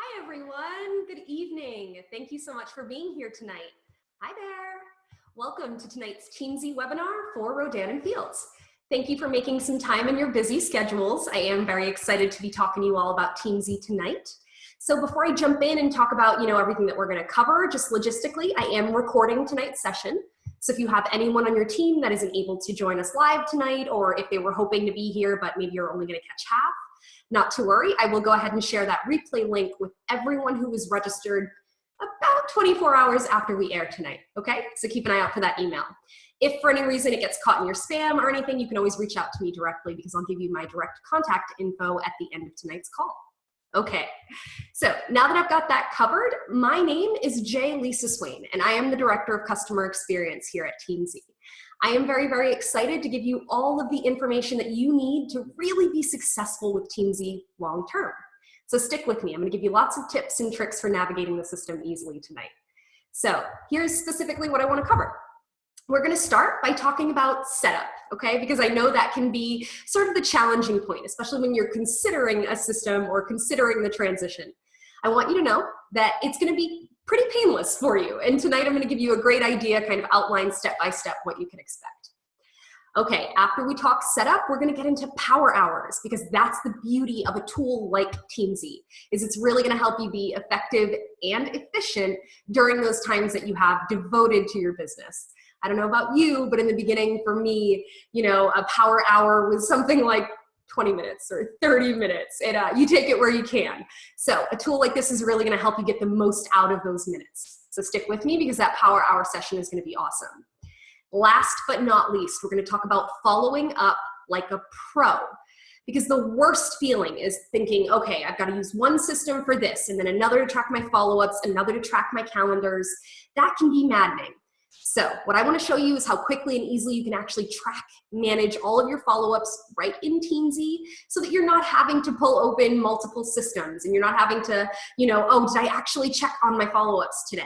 Hi, everyone. Good evening. Thank you so much for being here tonight. Hi there. Welcome to tonight's Teamzy webinar for Rodan and Fields. Thank you for making some time in your busy schedules. I am very excited to be talking to you all about Teamzy tonight. So before I jump in and talk about, everything that we're going to cover, just logistically, I am recording tonight's session. So if you have anyone on your team that isn't able to join us live tonight, or if they were hoping to be here, but maybe you're only going to catch half, not to worry, I will go ahead and share that replay link with everyone who was registered about 24 hours after we air tonight, okay? So keep an eye out for that email. If for any reason it gets caught in your spam or anything, you can always reach out to me directly because I'll give you my direct contact info at the end of tonight's call. Okay, so now that I've got that covered, my name is Lisa Swain, and I am the Director of Customer Experience here at Teamzy. I am very, very excited to give you all of the information that you need to really be successful with Teamzy long term. So stick with me. I'm going to give you lots of tips and tricks for navigating the system easily tonight. So here's specifically what I want to cover. We're going to start by talking about setup, okay? Because I know that can be sort of the challenging point, especially when you're considering a system or considering the transition. I want you to know that it's going to be pretty painless for you. And tonight I'm going to give you a great idea, kind of outline step by step what you can expect. Okay, after we talk setup, we're going to get into power hours because that's the beauty of a tool like Teamzy, is it's really going to help you be effective and efficient during those times that you have devoted to your business. I don't know about you, but in the beginning for me, a power hour was something like 20 minutes or 30 minutes. You take it where you can. So a tool like this is really going to help you get the most out of those minutes. So stick with me because that power hour session is going to be awesome. Last but not least, we're going to talk about following up like a pro. Because the worst feeling is thinking, okay, I've got to use one system for this, and then another to track my follow-ups, another to track my calendars. That can be maddening. So what I want to show you is how quickly and easily you can actually track, manage all of your follow-ups right in Teamzy so that you're not having to pull open multiple systems and you're not having to, oh, did I actually check on my follow-ups today?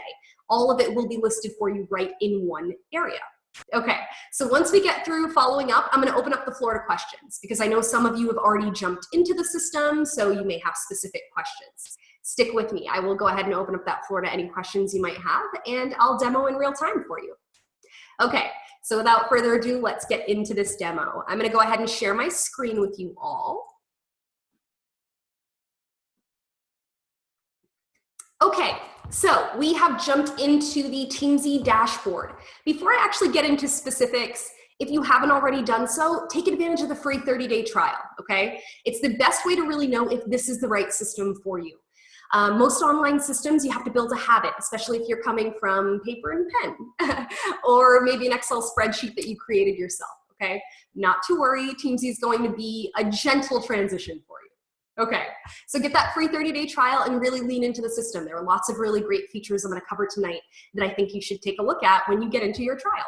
All of it will be listed for you right in one area. Okay, so once we get through following up, I'm going to open up the floor to questions because I know some of you have already jumped into the system, so you may have specific questions. Stick with me. I will go ahead and open up that floor to any questions you might have, and I'll demo in real time for you. Okay, so without further ado, let's get into this demo. I'm going to go ahead and share my screen with you all. Okay, so we have jumped into the Teamzy dashboard. Before I actually get into specifics, if you haven't already done so, take advantage of the free 30-day trial, okay? It's the best way to really know if this is the right system for you. Most online systems, you have to build a habit, especially if you're coming from paper and pen, or maybe an Excel spreadsheet that you created yourself, okay? Not to worry, Teamzy is going to be a gentle transition for you. Okay, so get that free 30-day trial and really lean into the system. There are lots of really great features I'm going to cover tonight that I think you should take a look at when you get into your trial.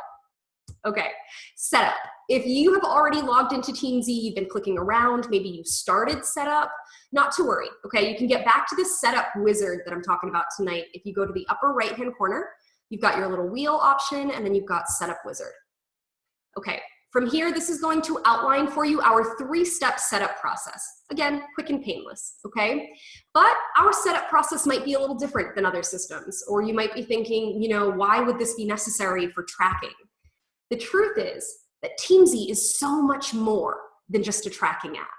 Okay, setup. If you have already logged into Teamzy, you've been clicking around, maybe you started setup, not to worry, okay? You can get back to this setup wizard that I'm talking about tonight. If you go to the upper right-hand corner, you've got your little wheel option, and then you've got setup wizard. Okay, from here, this is going to outline for you our 3-step setup process. Again, quick and painless, okay? But our setup process might be a little different than other systems, or you might be thinking, why would this be necessary for tracking? The truth is that Teamzy is so much more than just a tracking app.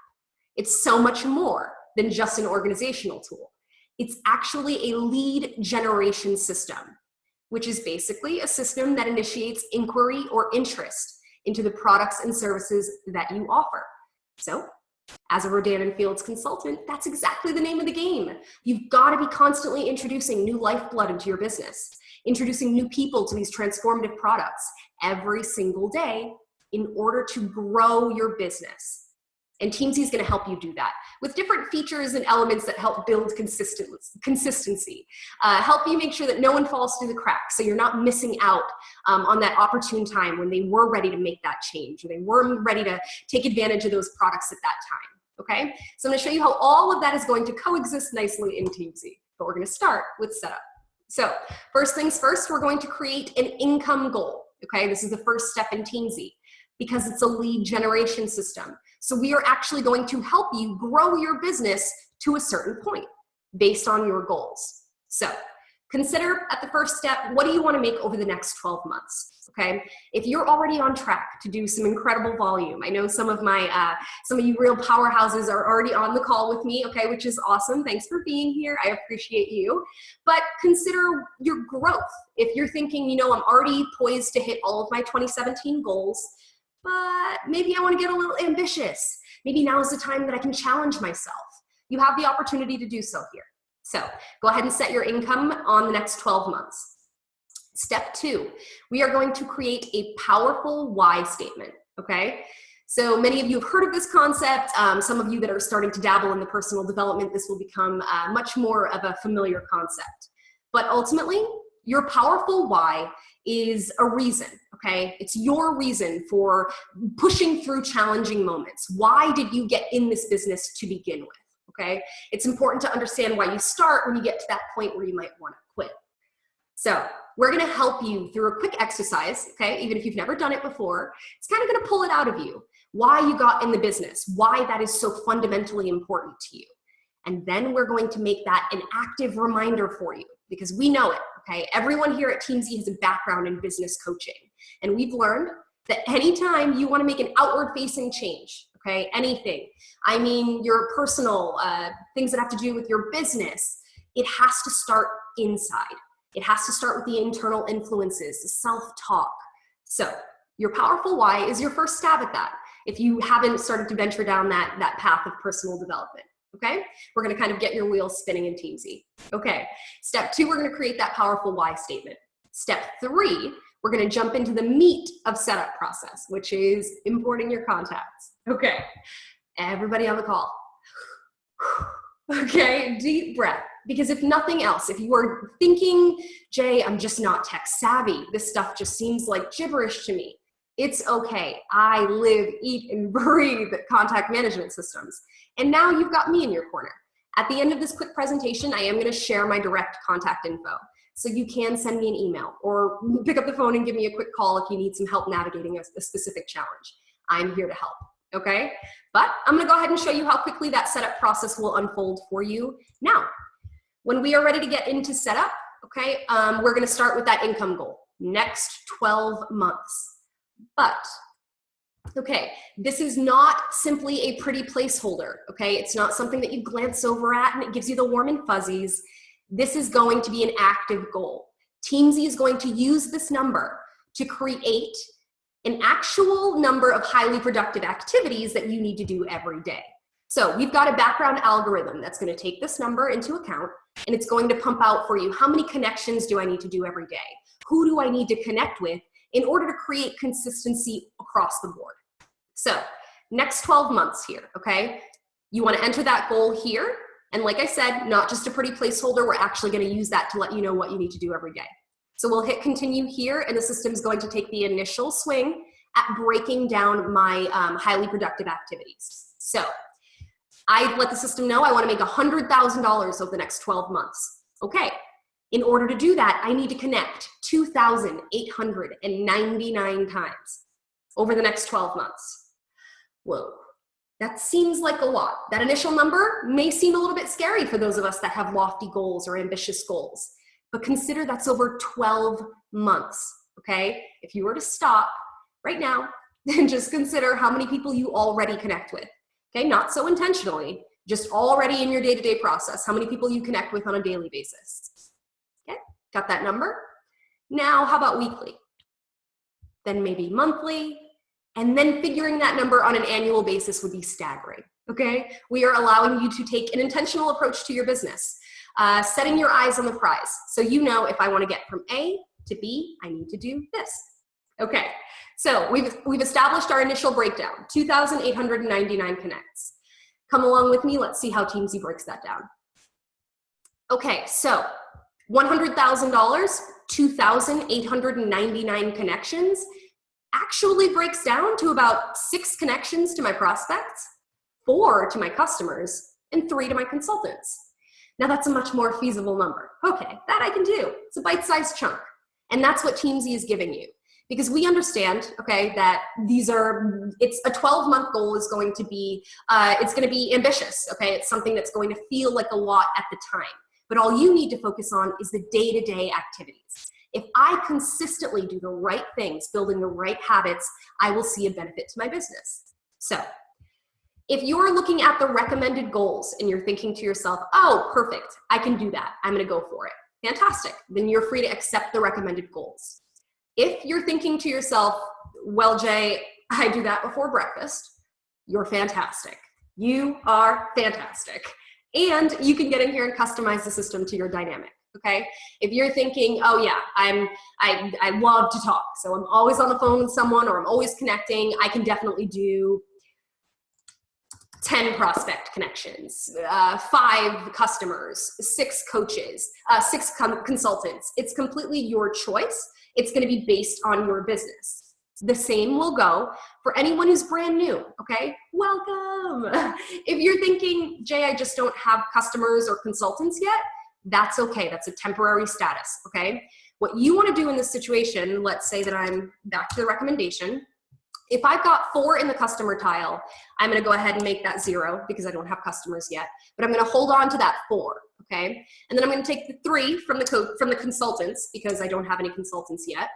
It's so much more than just an organizational tool. It's actually a lead generation system, which is basically a system that initiates inquiry or interest into the products and services that you offer. So, as a Rodan and Fields consultant, that's exactly the name of the game. You've got to be constantly introducing new lifeblood into your business, introducing new people to these transformative products every single day in order to grow your business. And Teamzy is going to help you do that with different features and elements that help build consistency, help you make sure that no one falls through the cracks so you're not missing out on that opportune time when they were ready to make that change or they were ready to take advantage of those products at that time, okay? So I'm going to show you how all of that is going to coexist nicely in Teamzy, but we're going to start with setup. So first things first, we're going to create an income goal, okay? This is the first step in Teamzy because it's a lead generation system. So we are actually going to help you grow your business to a certain point. based on your goals. So consider at the first step, what do you want to make over the next 12 months? Okay, if you're already on track to do some incredible volume, I know some of you real powerhouses are already on the call with me, okay, which is awesome. Thanks for being here. I appreciate you. But consider your growth. If you're thinking, you know, I'm already poised to hit all of my 2017 goals, but maybe I want to get a little ambitious. Maybe now is the time that I can challenge myself. You have the opportunity to do so here. So go ahead and set your income on the next 12 months. Step 2, we are going to create a powerful why statement, okay? So many of you have heard of this concept. Some of you that are starting to dabble in the personal development, this will become much more of a familiar concept. But ultimately, your powerful why is a reason, okay? It's your reason for pushing through challenging moments. Why did you get in this business to begin with, okay? It's important to understand why you start when you get to that point where you might want to quit. So we're going to help you through a quick exercise, okay? Even if you've never done it before, it's kind of going to pull it out of you. Why you got in the business, why that is so fundamentally important to you. And then we're going to make that an active reminder for you because we know it, okay? Everyone here at Teamzy has a background in business coaching. And we've learned that anytime you want to make an outward-facing change, okay, anything, I mean your personal things that have to do with your business, it has to start inside. It has to start with the internal influences, the self-talk. So your powerful why is your first stab at that if you haven't started to venture down that path of personal development, okay? We're gonna kind of get your wheels spinning in Teamzy. Okay, step 2, we're gonna create that powerful why statement. Step 3, we're gonna jump into the meat of setup process, which is importing your contacts. Okay, everybody on the call. Okay, deep breath. Because if nothing else, if you are thinking, Jay, I'm just not tech savvy, this stuff just seems like gibberish to me, it's okay. I live, eat, and breathe contact management systems. And now you've got me in your corner. At the end of this quick presentation, I am going to share my direct contact info. So you can send me an email or pick up the phone and give me a quick call if you need some help navigating a specific challenge. I'm here to help. Okay? But I'm going to go ahead and show you how quickly that setup process will unfold for you now. When we are ready to get into setup, okay, we're going to start with that income goal, next 12 months. But, okay, this is not simply a pretty placeholder, okay? It's not something that you glance over at and it gives you the warm and fuzzies. This is going to be an active goal. Teamzy is going to use this number to create an actual number of highly productive activities that you need to do every day. So we've got a background algorithm that's going to take this number into account, and it's going to pump out for you, how many connections do I need to do every day? Who do I need to connect with in order to create consistency across the board? So next 12 months here, okay? You want to enter that goal here. And like I said, not just a pretty placeholder, we're actually going to use that to let you know what you need to do every day. So we'll hit continue here, and the system's going to take the initial swing at breaking down my highly productive activities. So I let the system know I want to make $100,000 over the next 12 months. Okay, in order to do that, I need to connect 2,899 times over the next 12 months. Whoa, that seems like a lot. That initial number may seem a little bit scary for those of us that have lofty goals or ambitious goals, but consider that's over 12 months, okay? If you were to stop right now and just consider how many people you already connect with. Okay, not so intentionally, just already in your day-to-day process, how many people you connect with on a daily basis. Okay, got that number? Now, how about weekly? Then maybe monthly, and then figuring that number on an annual basis would be staggering, okay? We are allowing you to take an intentional approach to your business, setting your eyes on the prize. So you know if I want to get from A to B, I need to do this. Okay, so we've established our initial breakdown, 2,899 connects. Come along with me, let's see how Teamzy breaks that down. Okay, so $100,000, 2,899 connections actually breaks down to about 6 connections to my prospects, 4 to my customers, and 3 to my consultants. Now that's a much more feasible number. Okay, that I can do. It's a bite-sized chunk. And that's what Teamzy is giving you. Because we understand, okay, that it's a 12-month goal is going to be, it's going to be ambitious, okay? It's something that's going to feel like a lot at the time. But all you need to focus on is the day-to-day activities. If I consistently do the right things, building the right habits, I will see a benefit to my business. So if you're looking at the recommended goals and you're thinking to yourself, oh, perfect, I can do that, I'm going to go for it. Fantastic. Then you're free to accept the recommended goals. If you're thinking to yourself, well, Jay, I do that before breakfast, you're fantastic. You are fantastic. And you can get in here and customize the system to your dynamic, okay? If you're thinking, oh yeah, I love to talk, so I'm always on the phone with someone or I'm always connecting, I can definitely do 10 prospect connections, 5 customers, 6 coaches, 6 consultants. It's completely your choice. It's going to be based on your business. The same will go for anyone who's brand new, okay? Welcome. If you're thinking, Jay, I just don't have customers or consultants yet, that's okay. That's a temporary status, okay? What you want to do in this situation, let's say that I'm back to the recommendation. If I've got 4 in the customer tile, I'm going to go ahead and make that 0 because I don't have customers yet, but I'm going to hold on to that 4, okay? And then I'm going to take the 3 from the consultants because I don't have any consultants yet,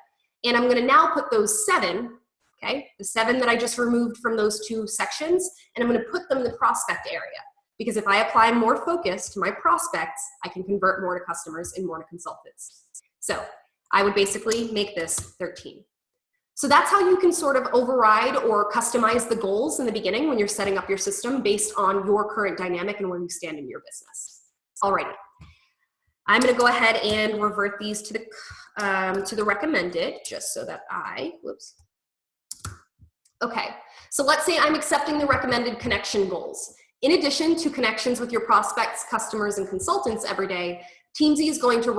and I'm going to now put those 7, okay, the 7 that I just removed from those 2 sections, and I'm going to put them in the prospect area because if I apply more focus to my prospects, I can convert more to customers and more to consultants. So I would basically make this 13. So that's how you can sort of override or customize the goals in the beginning when you're setting up your system based on your current dynamic and where you stand in your business. Alrighty, I'm going to go ahead and revert these to the recommended, just so that whoops. Okay, so let's say I'm accepting the recommended connection goals. In addition to connections with your prospects, customers, and consultants every day, Teamzy is going to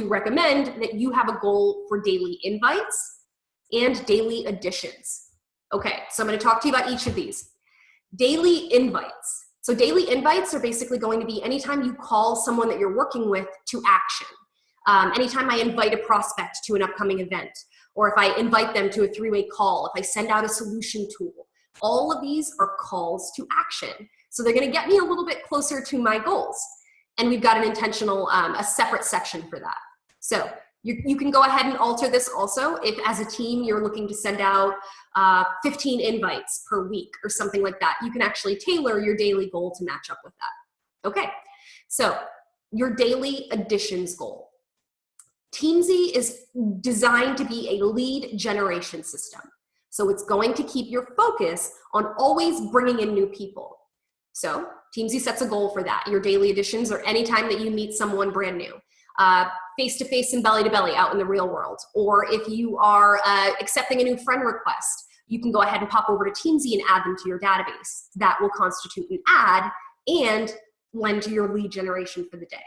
recommend that you have a goal for daily invites and daily additions. Okay, so I'm going to talk to you about each of these. Daily invites. So daily invites are basically going to be anytime you call someone that you're working with to action. Anytime I invite a prospect to an upcoming event, or if I invite them to a 3-way call, if I send out a solution tool, all of these are calls to action. So they're going to get me a little bit closer to my goals. And we've got an intentional, a separate section for that. So you can go ahead and alter this also if as a team you're looking to send out 15 invites per week or something like that. You can actually tailor your daily goal to match up with that. Okay, so your daily additions goal. Teamzy is designed to be a lead generation system. So it's going to keep your focus on always bringing in new people. So Teamzy sets a goal for that. Your daily additions are anytime that you meet someone brand new. Face-to-face and belly-to-belly out in the real world. Or if you are accepting a new friend request, you can go ahead and pop over to Teamzy and add them to your database. That will constitute an ad and lend to your lead generation for the day.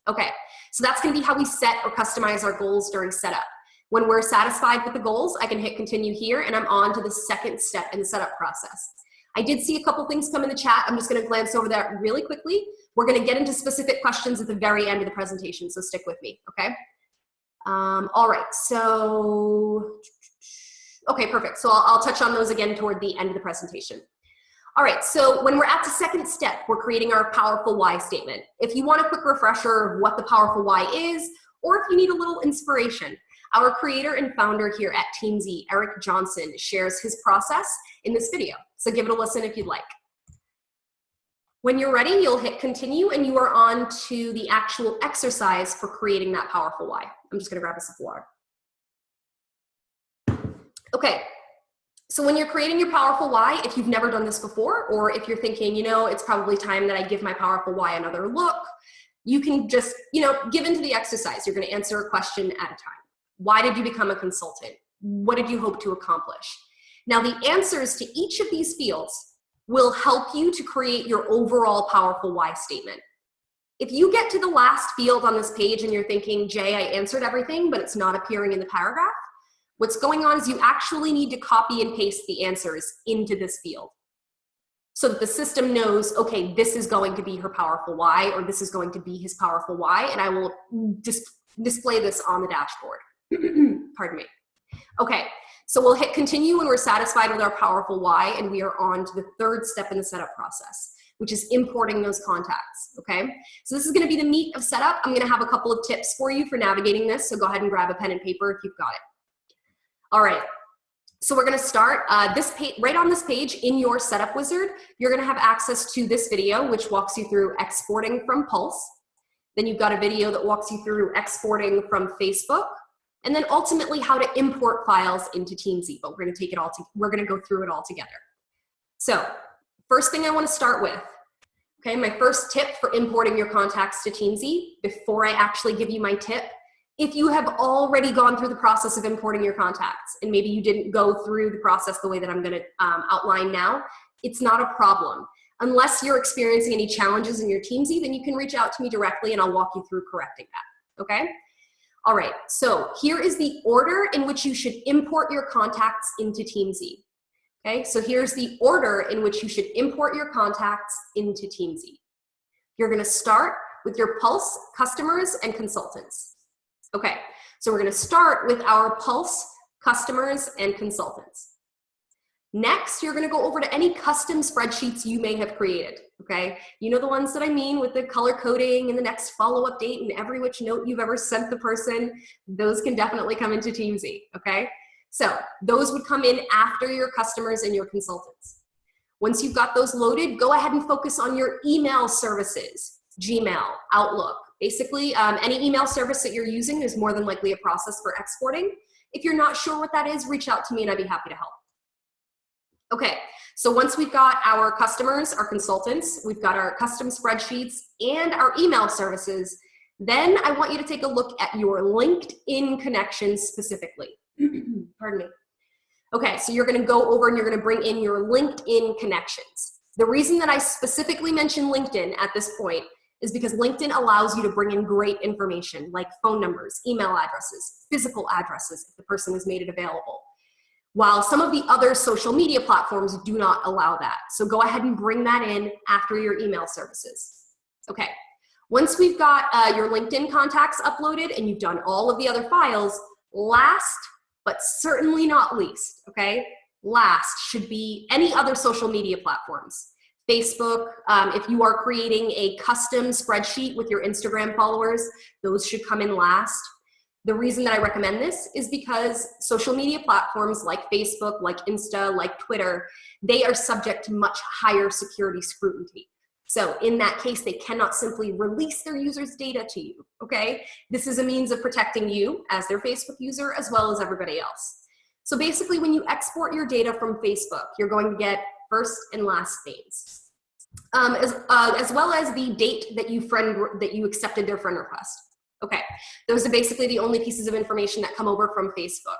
Okay, so that's going to be how we set or customize our goals during setup. When we're satisfied with the goals, I can hit continue here, and I'm on to the second step in the setup process. I did see a couple things come in the chat. I'm just going to glance over that really quickly. We're going to get into specific questions at the very end of the presentation, so stick with me, okay? All right, so, okay, perfect. So I'll touch on those again toward the end of the presentation. All right, so when we're at the second step, we're creating our powerful why statement. If you want a quick refresher of what the powerful why is, or if you need a little inspiration, our creator and founder here at Teamzy, Eric Johnson, shares his process in this video. So give it a listen if you'd like. When you're ready, you'll hit continue and you are on to the actual exercise for creating that powerful why. I'm just gonna grab a sip of water. Okay, so when you're creating your powerful why, if you've never done this before, or if you're thinking, you know, it's probably time that I give my powerful why another look, you can just, you know, give into the exercise. You're gonna answer a question at a time. Why did you become a consultant? What did you hope to accomplish? Now, the answers to each of these fields will help you to create your overall powerful why statement. If you get to the last field on this page and you're thinking, Jay, I answered everything, but it's not appearing in the paragraph, what's going on is you actually need to copy and paste the answers into this field so that the system knows, okay, this is going to be her powerful why, or this is going to be his powerful why, and I will display this on the dashboard. Pardon me. Okay, so we'll hit continue when we're satisfied with our powerful why, and we are on to the third step in the setup process, which is importing those contacts, okay? So this is gonna be the meat of setup. I'm gonna have a couple of tips for you for navigating this, so go ahead and grab a pen and paper if you've got it. All right, so we're gonna start right on this page in your setup wizard, you're gonna have access to this video, which walks you through exporting from Pulse. Then you've got a video that walks you through exporting from Facebook, and then ultimately how to import files into Teamzy, but we're gonna go through it all together. So, first thing I wanna start with, okay, my first tip for importing your contacts to Teamzy, before I actually give you my tip, if you have already gone through the process of importing your contacts, and maybe you didn't go through the process the way that I'm gonna outline now, it's not a problem. Unless you're experiencing any challenges in your Teamzy, then you can reach out to me directly and I'll walk you through correcting that, okay? All right, so here is the order in which you should import your contacts into Teamzy. Okay, so here's the order in which you should import your contacts into Teamzy. You're gonna start with your Pulse customers and consultants. Okay, so we're gonna start with our Pulse customers and consultants. Next, you're gonna go over to any custom spreadsheets you may have created, okay? You know the ones that I mean with the color coding and the next follow-up date and every which note you've ever sent the person, those can definitely come into Teamzy, okay? So those would come in after your customers and your consultants. Once you've got those loaded, go ahead and focus on your email services, Gmail, Outlook. Basically, any email service that you're using is more than likely a process for exporting. If you're not sure what that is, reach out to me and I'd be happy to help. Okay, so once we've got our customers, our consultants, we've got our custom spreadsheets and our email services, then I want you to take a look at your LinkedIn connections specifically. Pardon me. Okay, so you're gonna go over and you're gonna bring in your LinkedIn connections. The reason that I specifically mention LinkedIn at this point is because LinkedIn allows you to bring in great information like phone numbers, email addresses, physical addresses if the person has made it available. While some of the other social media platforms do not allow that. So go ahead and bring that in after your email services. Okay, once we've got your LinkedIn contacts uploaded and you've done all of the other files, last but certainly not least, okay, last should be any other social media platforms. Facebook, if you are creating a custom spreadsheet with your Instagram followers, those should come in last. The reason that I recommend this is because social media platforms like Facebook, like Insta, like Twitter, they are subject to much higher security scrutiny. So in that case, they cannot simply release their users' data to you, okay? This is a means of protecting you as their Facebook user as well as everybody else. So basically when you export your data from Facebook, you're going to get first and last names, as well as the date that you accepted their friend request. Okay, those are basically the only pieces of information that come over from Facebook.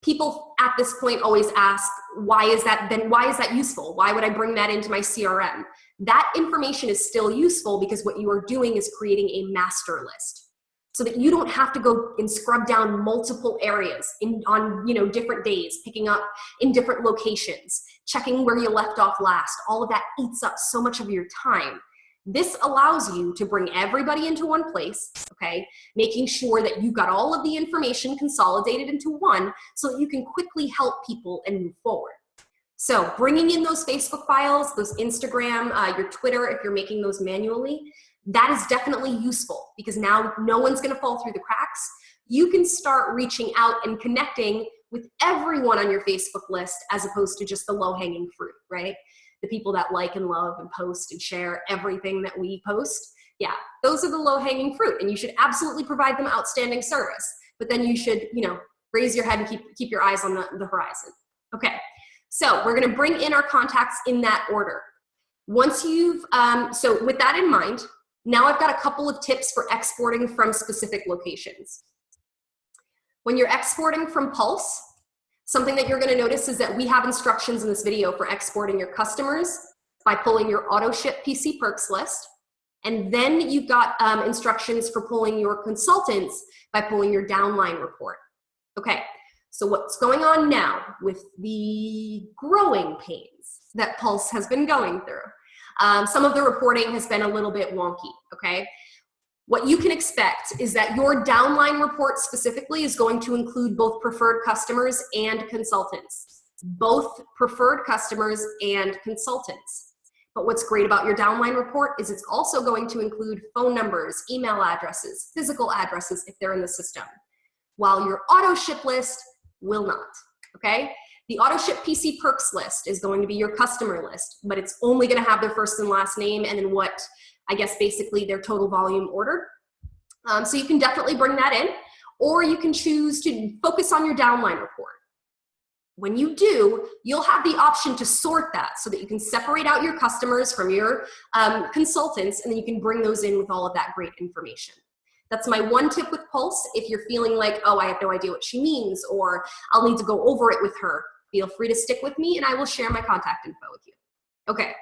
People at this point always ask, why is that useful? Why would I bring that into my CRM? That information is still useful because what you are doing is creating a master list so that you don't have to go and scrub down multiple areas on different days, picking up in different locations, checking where you left off last. All of that eats up so much of your time. This allows you to bring everybody into one place, okay, making sure that you've got all of the information consolidated into one so that you can quickly help people and move forward. So bringing in those Facebook files, those Instagram, your Twitter, if you're making those manually, that is definitely useful because now no one's gonna fall through the cracks. You can start reaching out and connecting with everyone on your Facebook list as opposed to just the low-hanging fruit, right? The people that like and love and post and share everything that we post. Yeah, those are the low-hanging fruit and you should absolutely provide them outstanding service. But then you should, raise your head and keep your eyes on the horizon. Okay, so we're gonna bring in our contacts in that order. Once you've, so with that in mind, now I've got a couple of tips for exporting from specific locations. When you're exporting from Pulse, something that you're gonna notice is that we have instructions in this video for exporting your customers by pulling your auto ship PC perks list. And then you've got instructions for pulling your consultants by pulling your downline report. Okay, so what's going on now with the growing pains that Pulse has been going through? Some of the reporting has been a little bit wonky, okay? what you can expect is that your downline report specifically is going to include both preferred customers and consultants. Both preferred customers and consultants. But what's great about your downline report is it's also going to include phone numbers, email addresses, physical addresses if they're in the system, while your auto ship list will not, okay? The auto ship PC perks list is going to be your customer list, but it's only gonna have their first and last name and then what, I guess basically their total volume ordered. So you can definitely bring that in, or you can choose to focus on your downline report. When you do, you'll have the option to sort that so that you can separate out your customers from your consultants, and then you can bring those in with all of that great information. That's my one tip with Pulse. If you're feeling like, oh, I have no idea what she means, or I'll need to go over it with her, feel free to stick with me and I will share my contact info with you. Okay,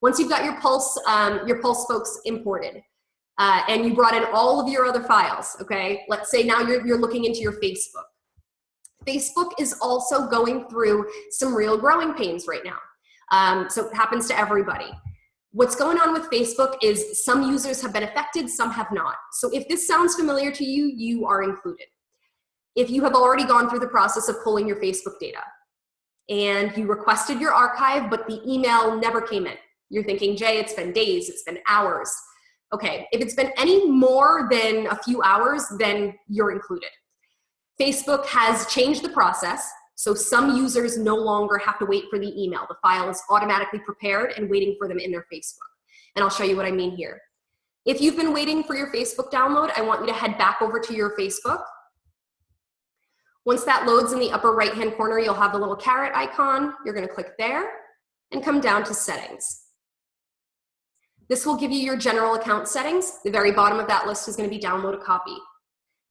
once you've got your Pulse folks imported, and you brought in all of your other files, okay? Let's say now you're looking into your Facebook. Facebook is also going through some real growing pains right now. So it happens to everybody. What's going on with Facebook is some users have been affected, some have not. So if this sounds familiar to you, you are included. If you have already gone through the process of pulling your Facebook data and you requested your archive, but the email never came in, you're thinking, Jay, it's been days, it's been hours. Okay, if it's been any more than a few hours, then you're included. Facebook has changed the process, so some users no longer have to wait for the email. The file is automatically prepared and waiting for them in their Facebook. And I'll show you what I mean here. If you've been waiting for your Facebook download, I want you to head back over to your Facebook. Once that loads in the upper right-hand corner, you'll have the little caret icon. You're gonna click there and come down to settings. This will give you your general account settings. The very bottom of that list is going to be download a copy.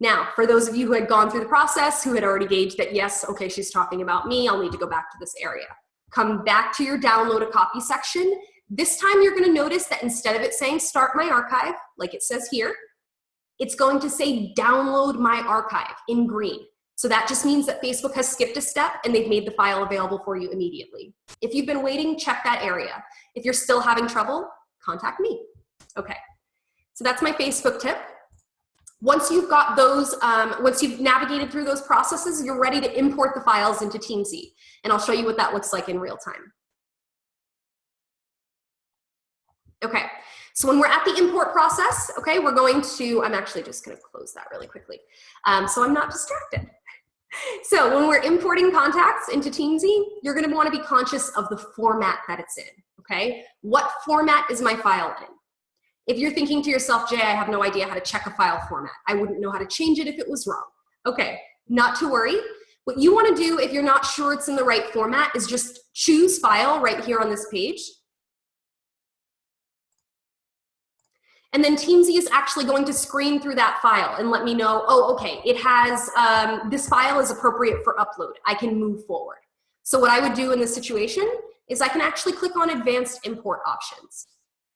Now, for those of you who had gone through the process, who had already gauged that, yes, okay, she's talking about me, I'll need to go back to this area. Come back to your download a copy section. This time you're going to notice that instead of it saying start my archive, like it says here, it's going to say download my archive in green. So that just means that Facebook has skipped a step and they've made the file available for you immediately. If you've been waiting, check that area. If you're still having trouble, contact me. Okay, so that's my Facebook tip. Once you've got those, once you've navigated through those processes, you're ready to import the files into Teamzy. And I'll show you what that looks like in real time. Okay, so when we're at the import process, okay, we're going to, I'm actually just gonna close that really quickly so I'm not distracted. So when we're importing contacts into Teamzy, you're gonna wanna be conscious of the format that it's in, okay? What format is my file in? If you're thinking to yourself, Jay, I have no idea how to check a file format. I wouldn't know how to change it if it was wrong. Okay, not to worry. What you wanna do if you're not sure it's in the right format is just choose file right here on this page. And then Teamzy is actually going to screen through that file and let me know, oh, okay, it has, this file is appropriate for upload. I can move forward. So what I would do in this situation is I can actually click on advanced import options.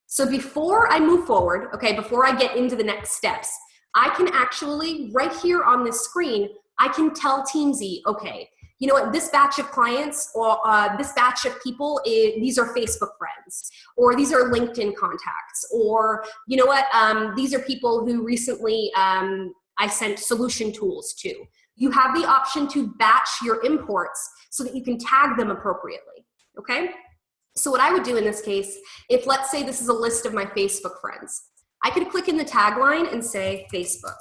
So before I move forward, okay, before I get into the next steps, I can actually, right here on this screen, I can tell Teamzy, okay, you know what, this batch of clients or this batch of people, these are Facebook friends, or these are LinkedIn contacts, or you know what, these are people who recently I sent solution tools to. You have the option to batch your imports so that you can tag them appropriately, okay? So what I would do in this case, if let's say this is a list of my Facebook friends, I could click in the tagline and say Facebook.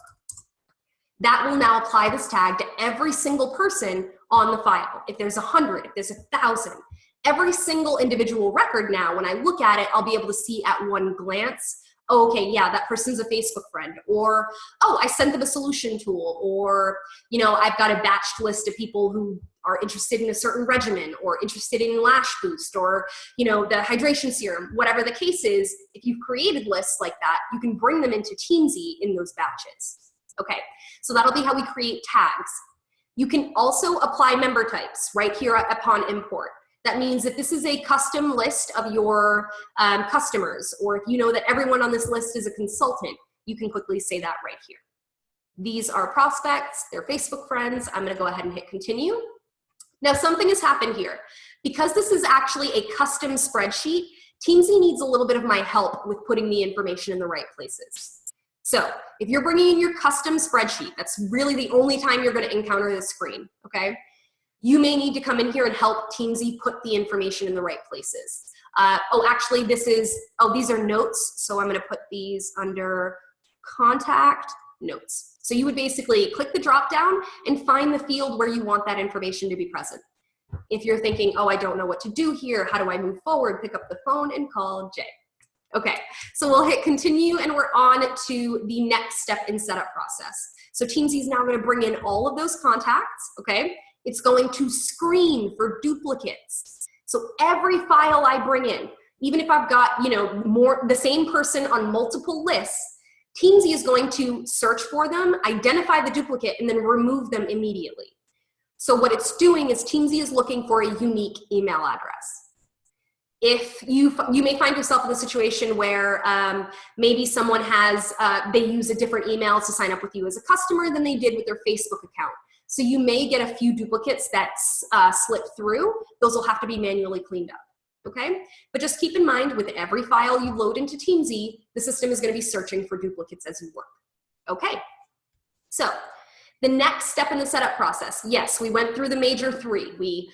That will now apply this tag to every single person on the file. If there's 100, if there's 1,000, every single individual record now, when I look at it, I'll be able to see at one glance, oh, okay, yeah, that person's a Facebook friend, or, oh, I sent them a solution tool, or, you know, I've got a batched list of people who are interested in a certain regimen, or interested in lash boost, or, you know, the hydration serum, whatever the case is. If you've created lists like that, you can bring them into Teamzy in those batches. Okay, so that'll be how we create tags. You can also apply member types right here upon import. That means if this is a custom list of your customers, or if you know that everyone on this list is a consultant, you can quickly say that right here. These are prospects, they're Facebook friends. I'm gonna go ahead and hit continue. Now something has happened here. Because this is actually a custom spreadsheet, Teamzy needs a little bit of my help with putting the information in the right places. So if you're bringing in your custom spreadsheet, that's really the only time you're going to encounter this screen, okay? You may need to come in here and help Teamzy put the information in the right places. Actually, these are notes, so I'm going to put these under contact notes. So you would basically click the drop down and find the field where you want that information to be present. If you're thinking, oh, I don't know what to do here, how do I move forward? Pick up the phone and call Jay. Okay, so we'll hit continue and we're on to the next step in setup process. So Teamzy is now going to bring in all of those contacts, okay? It's going to screen for duplicates. So every file I bring in, even if I've got, the same person on multiple lists, Teamzy is going to search for them, identify the duplicate, and then remove them immediately. So what it's doing is Teamzy is looking for a unique email address. If you may find yourself in a situation where maybe someone they use a different email to sign up with you as a customer than they did with their Facebook account. So you may get a few duplicates that slip through. Those will have to be manually cleaned up, okay? But just keep in mind, with every file you load into Teamzy, the system is gonna be searching for duplicates as you work, okay? So the next step in the setup process, yes, we went through the major three. We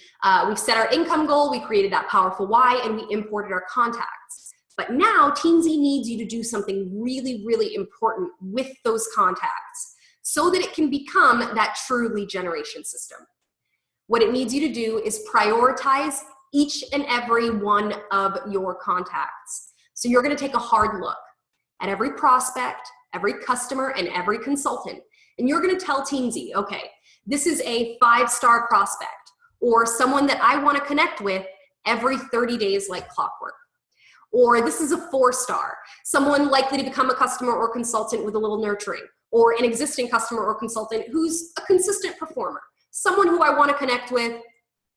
set our income goal, we created that powerful why, and we imported our contacts. But now Teamzy needs you to do something really, really important with those contacts so that it can become that true lead generation system. What it needs you to do is prioritize each and every one of your contacts. So you're gonna take a hard look at every prospect, every customer, and every consultant. And you're gonna tell Teamzy, okay, this is a 5-star prospect or someone that I wanna connect with every 30 days like clockwork. Or this is a 4-star, someone likely to become a customer or consultant with a little nurturing, or an existing customer or consultant who's a consistent performer, someone who I wanna connect with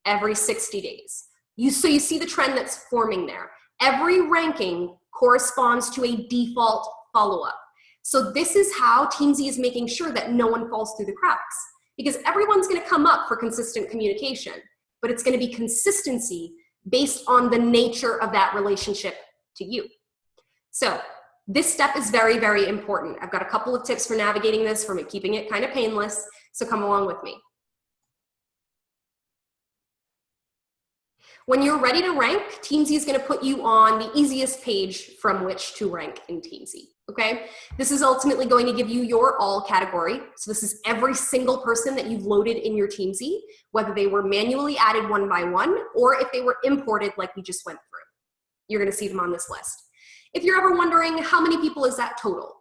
every 60 days. So you see the trend that's forming there. Every ranking corresponds to a default follow-up. So this is how Teamzy is making sure that no one falls through the cracks, because everyone's gonna come up for consistent communication, but it's gonna be consistency based on the nature of that relationship to you. So this step is very, very important. I've got a couple of tips for navigating this, for keeping it kind of painless, so come along with me. When you're ready to rank, Teamzy is gonna put you on the easiest page from which to rank in Teamzy. Okay, this is ultimately going to give you your all category. So this is every single person that you've loaded in your Teamzy, whether they were manually added one by one or if they were imported like we just went through. You're gonna see them on this list. If you're ever wondering how many people is that total,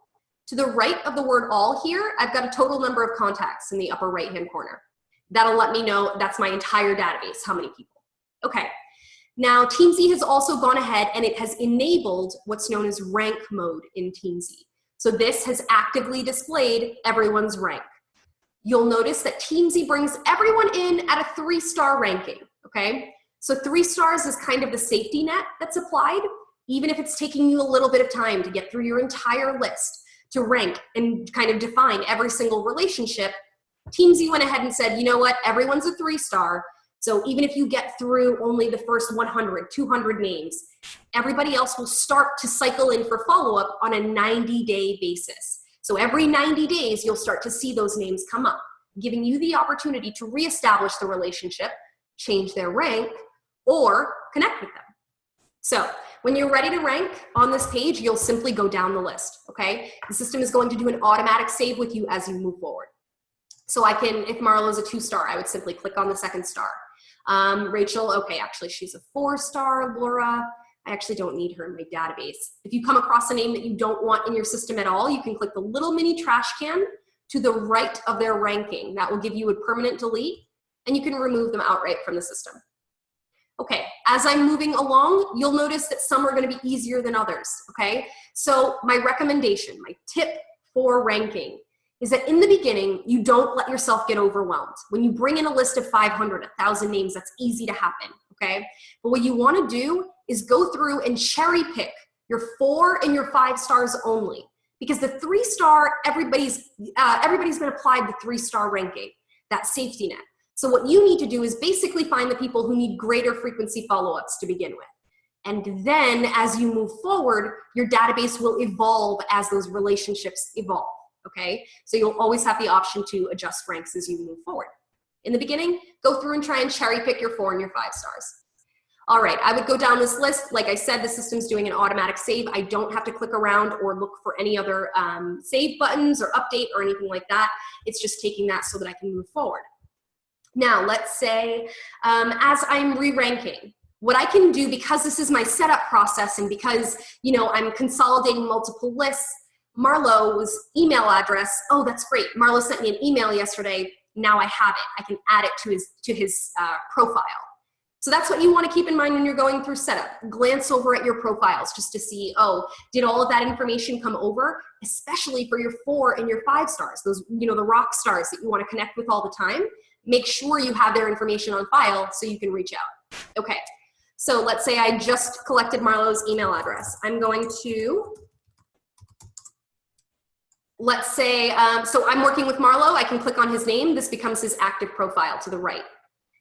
to the right of the word all here, I've got a total number of contacts in the upper right-hand corner. That'll let me know that's my entire database, how many people. Okay. Now, Teamzy has also gone ahead and it has enabled what's known as rank mode in Teamzy. So this has actively displayed everyone's rank. You'll notice that Teamzy brings everyone in at a 3-star ranking, okay? So 3 stars is kind of the safety net that's applied, even if it's taking you a little bit of time to get through your entire list to rank and kind of define every single relationship. Teamzy went ahead and said, you know what, everyone's a 3-star. So even if you get through only the first 100, 200 names, everybody else will start to cycle in for follow-up on a 90-day basis. So every 90 days, you'll start to see those names come up, giving you the opportunity to reestablish the relationship, change their rank, or connect with them. So when you're ready to rank on this page, you'll simply go down the list, okay? The system is going to do an automatic save with you as you move forward. So I can, if Marlo's a 2-star, I would simply click on the 2nd star. Rachel, okay, actually she's a 4-star. Laura, I actually don't need her in my database. If you come across a name that you don't want in your system at all, you can click the little mini trash can to the right of their ranking. That will give you a permanent delete, and you can remove them outright from the system. Okay, as I'm moving along, you'll notice that some are gonna be easier than others, okay? So my recommendation, my tip for ranking is that in the beginning, you don't let yourself get overwhelmed. When you bring in a list of 500, 1,000 names, that's easy to happen, okay? But what you wanna do is go through and cherry pick your 4 and your 5 stars only. Because the 3-star, everybody's been applied the 3-star ranking, that safety net. So what you need to do is basically find the people who need greater frequency follow-ups to begin with. And then as you move forward, your database will evolve as those relationships evolve, okay? So you'll always have the option to adjust ranks as you move forward. In the beginning, go through and try and cherry pick your 4 and your 5 stars. All right, I would go down this list. Like I said, the system's doing an automatic save. I don't have to click around or look for any other save buttons or update or anything like that. It's just taking that so that I can move forward. Now, let's say as I'm re-ranking, what I can do, because this is my setup process and because, you know, I'm consolidating multiple lists, Marlowe's email address, oh, that's great. Marlowe sent me an email yesterday. Now I have it. I can add it to his profile. So that's what you want to keep in mind when you're going through setup. Glance over at your profiles just to see, oh, did all of that information come over? Especially for your 4 and your 5 stars, those, you know, the rock stars that you want to connect with all the time. Make sure you have their information on file so you can reach out. Okay, so let's say I just collected Marlowe's email address. I'm going to, let's say, so I'm working with Marlowe. I can click on his name. This becomes his active profile to the right.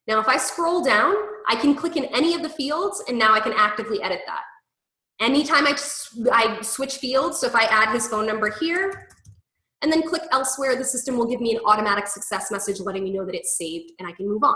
Now, if I scroll down, I can click in any of the fields, and now I can actively edit that. Anytime I switch fields, so if I add his phone number here, and then click elsewhere, the system will give me an automatic success message letting me know that it's saved and I can move on.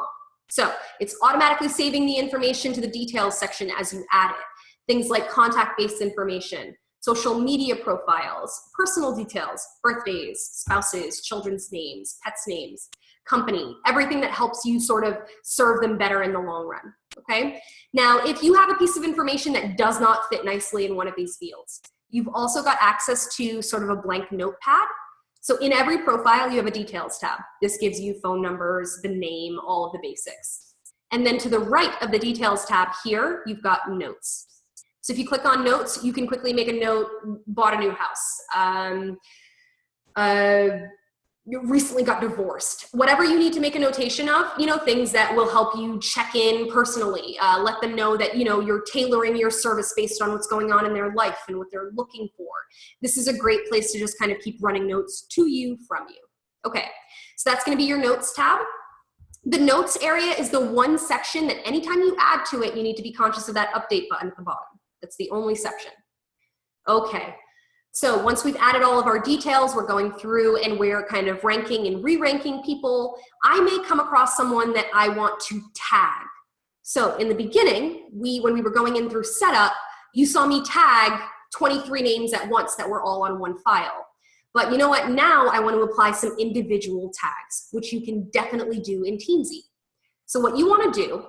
So it's automatically saving the information to the details section as you add it. Things like contact-based information, social media profiles, personal details, birthdays, spouses, children's names, pets' names, company, everything that helps you sort of serve them better in the long run, okay? Now, if you have a piece of information that does not fit nicely in one of these fields, you've also got access to sort of a blank notepad. So in every profile, you have a details tab. This gives you phone numbers, the name, all of the basics. And then to the right of the details tab here, you've got notes. So if you click on notes, you can quickly make a note, bought a new house, you recently got divorced, whatever you need to make a notation of, you know, things that will help you check in personally, let them know that, you know, you're tailoring your service based on what's going on in their life and what they're looking for. This is a great place to just kind of keep running notes to you, from you. Okay, so that's going to be your notes tab. The notes area is the one section that anytime you add to it, you need to be conscious of that update button at the bottom. That's the only section. Okay. So once we've added all of our details, we're going through and we're kind of ranking and re-ranking people. I may come across someone that I want to tag. So in the beginning, when we were going in through setup, you saw me tag 23 names at once that were all on one file. But you know what? Now I want to apply some individual tags, which you can definitely do in Teamzy. So what you want to do,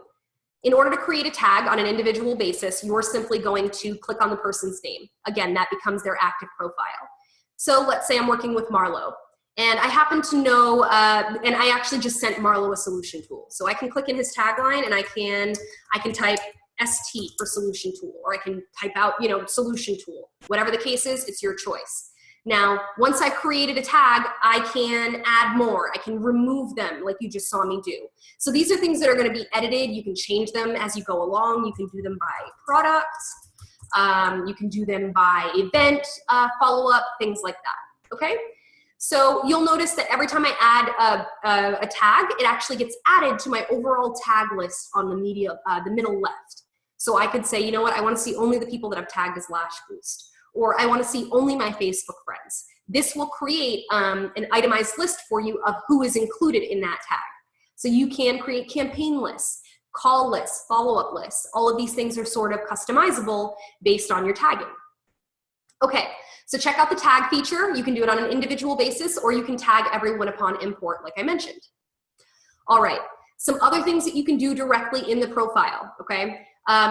in order to create a tag on an individual basis, you're simply going to click on the person's name. Again, that becomes their active profile. So let's say I'm working with Marlowe, and I happen to know, and I actually just sent Marlowe a solution tool. So I can click in his tagline, and I can type ST for solution tool, or I can type out, you know, solution tool. Whatever the case is, it's your choice. Now, once I've created a tag, I can add more. I can remove them like you just saw me do. So these are things that are going to be edited. You can change them as you go along. You can do them by product. You can do them by event, follow-up, things like that, okay? So you'll notice that every time I add a tag, it actually gets added to my overall tag list on the middle left. So I could say, you know what, I want to see only the people that I've tagged as Lash Boost. Or I want to see only my Facebook friends. This will create an itemized list for you of who is included in that tag. So you can create campaign lists, call lists, follow-up lists. All of these things are sort of customizable based on your tagging. Okay, so check out the tag feature. You can do it on an individual basis, or you can tag everyone upon import, like I mentioned. All right, some other things that you can do directly in the profile, okay?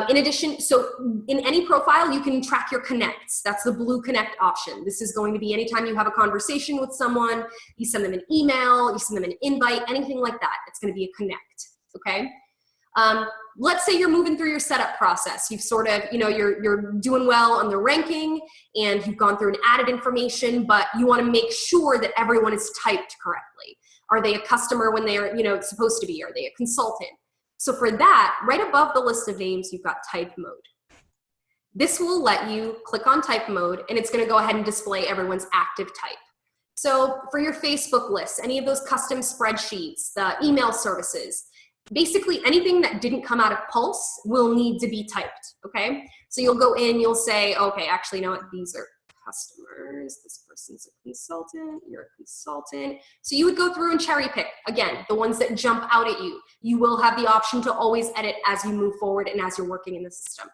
In addition, so in any profile, you can track your connects. That's the blue connect option. This is going to be anytime you have a conversation with someone, you send them an email, you send them an invite, anything like that. It's going to be a connect, okay? Let's say you're moving through your setup process. You've sort of, you know, you're doing well on the ranking and you've gone through and added information, but you want to make sure that everyone is typed correctly. Are they a customer when they're, you know, supposed to be? Are they a consultant? So for that, right above the list of names, you've got type mode. This will let you click on type mode, and it's going to go ahead and display everyone's active type. So for your Facebook lists, any of those custom spreadsheets, the email services, Basically anything that didn't come out of Pulse will need to be typed, okay? So you'll go in, you'll say, okay, actually, you know what, these are customers, this person's a consultant, you're a consultant. So you would go through and cherry pick, again, the ones that jump out at you. You will have the option to always edit as you move forward and as you're working in the system.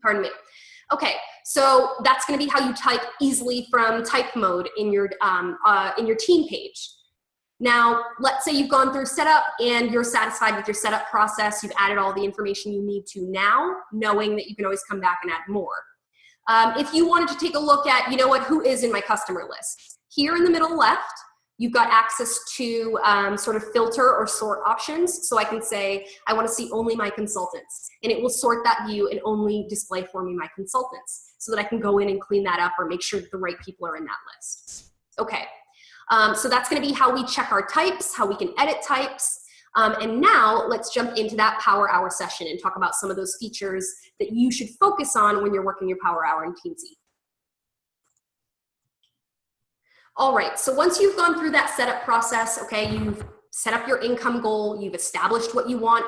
Pardon me. Okay, so that's gonna be how you type easily from type mode in your team page. Now, let's say you've gone through setup and you're satisfied with your setup process, you've added all the information you need to now, knowing that you can always come back and add more. If you wanted to take a look at, you know what, who is in my customer list? Here in the middle left, you've got access to sort of filter or sort options. So I can say, I want to see only my consultants. And it will sort that view and only display for me my consultants so that I can go in and clean that up or make sure that the right people are in that list. Okay. So that's going to be how we check our types, how we can edit types. And now let's jump into that Power Hour session and talk about some of those features that you should focus on when you're working your Power Hour in Teamzy. All right, so once you've gone through that setup process, okay, you've set up your income goal, you've established what you want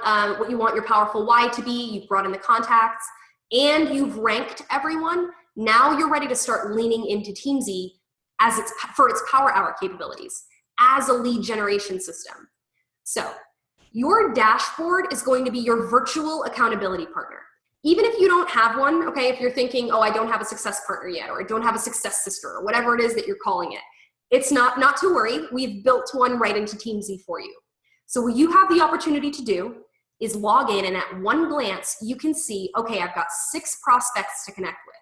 your powerful why to be, you've brought in the contacts, and you've ranked everyone, now you're ready to start leaning into Teamzy for its Power Hour capabilities as a lead generation system. So your dashboard is going to be your virtual accountability partner. Even if you don't have one, okay, if you're thinking, oh, I don't have a success partner yet, or I don't have a success sister, or whatever it is that you're calling it, it's not to worry. We've built one right into Teamzy for you. So what you have the opportunity to do is log in, and at one glance, you can see, okay, I've got 6 prospects to connect with.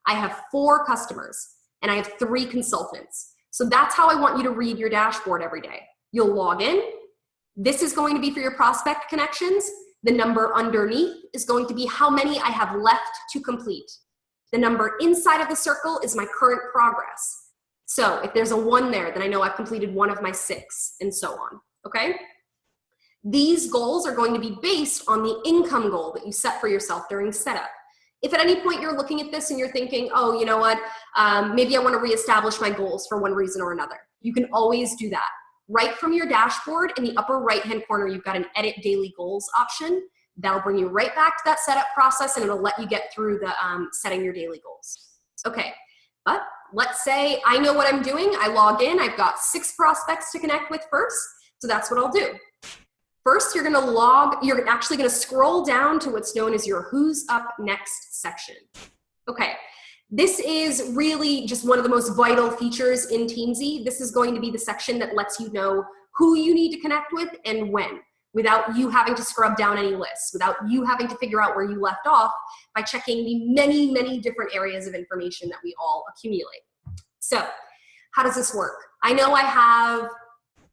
I have 4 customers, and I have 3 consultants. So that's how I want you to read your dashboard every day. You'll log in. This is going to be for your prospect connections. The number underneath is going to be how many I have left to complete. The number inside of the circle is my current progress. So if there's a 1 there, then I know I've completed 1 of my 6, and so on, okay? These goals are going to be based on the income goal that you set for yourself during setup. If at any point you're looking at this and you're thinking, oh, you know what, maybe I want to reestablish my goals for one reason or another, you can always do that. Right from your dashboard in the upper right-hand corner, you've got an Edit Daily Goals option. That'll bring you right back to that setup process, and it'll let you get through the setting your daily goals. Okay, but let's say I know what I'm doing. I log in. I've got 6 prospects to connect with first, so that's what I'll do. First, you're actually gonna scroll down to what's known as your Who's Up Next section. Okay, this is really just one of the most vital features in Teamzy. This is going to be the section that lets you know who you need to connect with and when, without you having to scrub down any lists, without you having to figure out where you left off by checking the many, many different areas of information that we all accumulate. So, how does this work? I know I have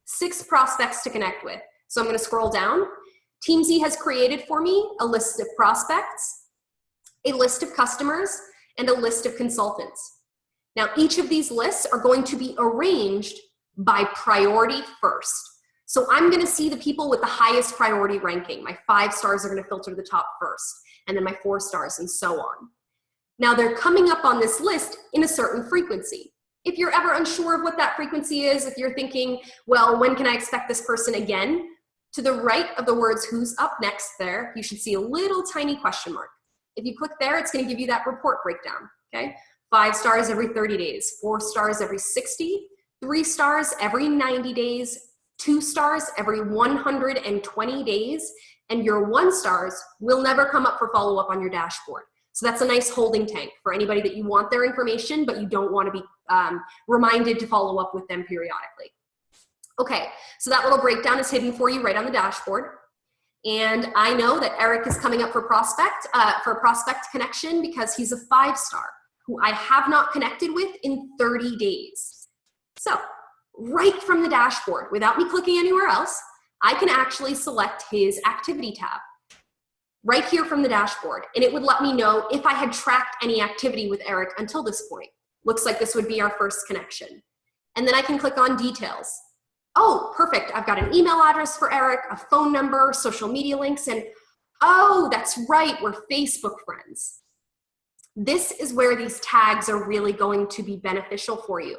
6 prospects to connect with. So I'm going to scroll down. Teamzy has created for me a list of prospects, a list of customers, and a list of consultants. Now, each of these lists are going to be arranged by priority first. So I'm going to see the people with the highest priority ranking. My 5 stars are going to filter to the top first, and then my 4 stars, and so on. Now, they're coming up on this list in a certain frequency. If you're ever unsure of what that frequency is, if you're thinking, well, when can I expect this person again? To the right of the words who's up next there, you should see a little tiny question mark. If you click there, it's going to give you that report breakdown, okay? 5 stars every 30 days, 4 stars every 60, 3 stars every 90 days, 2 stars every 120 days, and your 1 stars will never come up for follow-up on your dashboard. So that's a nice holding tank for anybody that you want their information, but you don't want to be reminded to follow up with them periodically. Okay, so that little breakdown is hidden for you right on the dashboard. And I know that Eric is coming up for a prospect connection because he's a 5-star who I have not connected with in 30 days. So right from the dashboard, without me clicking anywhere else, I can actually select his activity tab right here from the dashboard. And it would let me know if I had tracked any activity with Eric until this point. Looks like this would be our first connection. And then I can click on details. Oh, perfect. I've got an email address for Eric, a phone number, social media links, and oh, that's right, we're Facebook friends. This is where these tags are really going to be beneficial for you.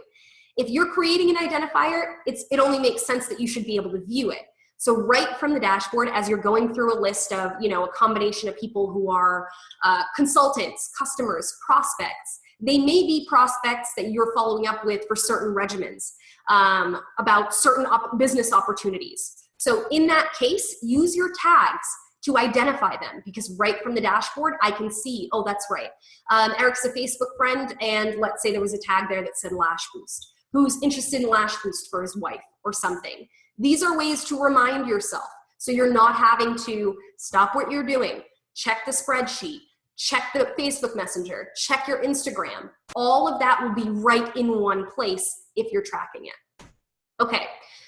If you're creating an identifier, it only makes sense that you should be able to view it. So right from the dashboard, as you're going through a list of, a combination of people who are consultants, customers, prospects, they may be prospects that you're following up with for certain regimens, about certain business opportunities. So in that case, use your tags to identify them, because right from the dashboard, I can see, oh, that's right. Eric's a Facebook friend, and let's say there was a tag there that said Lash Boost. Who's interested in Lash Boost for his wife or something? These are ways to remind yourself, so you're not having to stop what you're doing, check the spreadsheet, check the Facebook Messenger, check your Instagram. All of that will be right in one place if you're tracking it. Okay.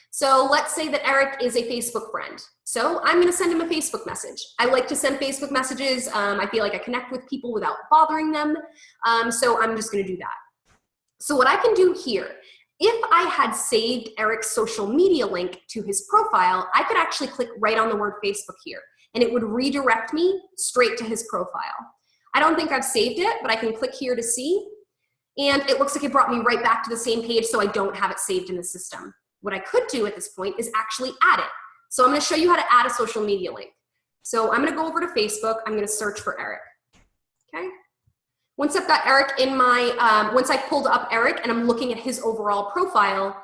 So let's say that Eric is a Facebook friend. So I'm going to send him a Facebook message. I like to send Facebook messages. I feel like I connect with people without bothering them. So I'm just going to do that. So what I can do here, if I had saved Eric's social media link to his profile, I could actually click right on the word Facebook here, and it would redirect me straight to his profile. I don't think I've saved it, but I can click here to see. And it looks like it brought me right back to the same page, so I don't have it saved in the system. What I could do at this point is actually add it. So I'm going to show you how to add a social media link. So I'm going to go over to Facebook. I'm going to search for Eric. Okay. Once I've got Eric in my, once I've pulled up Eric and I'm looking at his overall profile,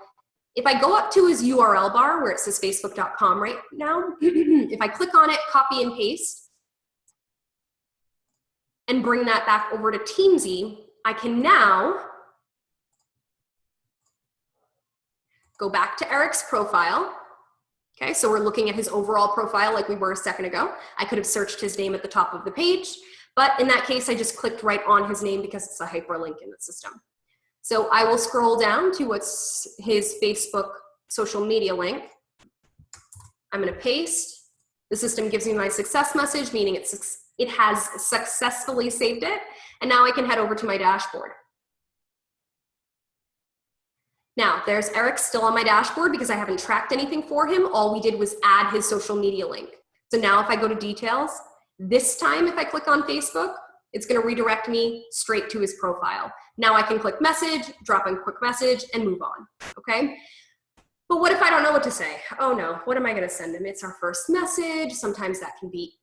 if I go up to his URL bar where it says facebook.com right now, if I click on it, copy and paste, and bring that back over to Teamzy, I can now go back to Eric's profile. Okay, so we're looking at his overall profile like we were a second ago. I could have searched his name at the top of the page, but in that case, I just clicked right on his name because it's a hyperlink in the system. So I will scroll down to what's his Facebook social media link. I'm going to paste. The system gives me my success message, meaning it has successfully saved it. And now I can head over to my dashboard. Now, there's Eric still on my dashboard because I haven't tracked anything for him. All we did was add his social media link. So now if I go to details, this time if I click on Facebook, it's going to redirect me straight to his profile. Now I can click message, drop in quick message, and move on, okay? But what if I don't know what to say? Oh no, what am I going to send him? It's our first message. Sometimes that can be.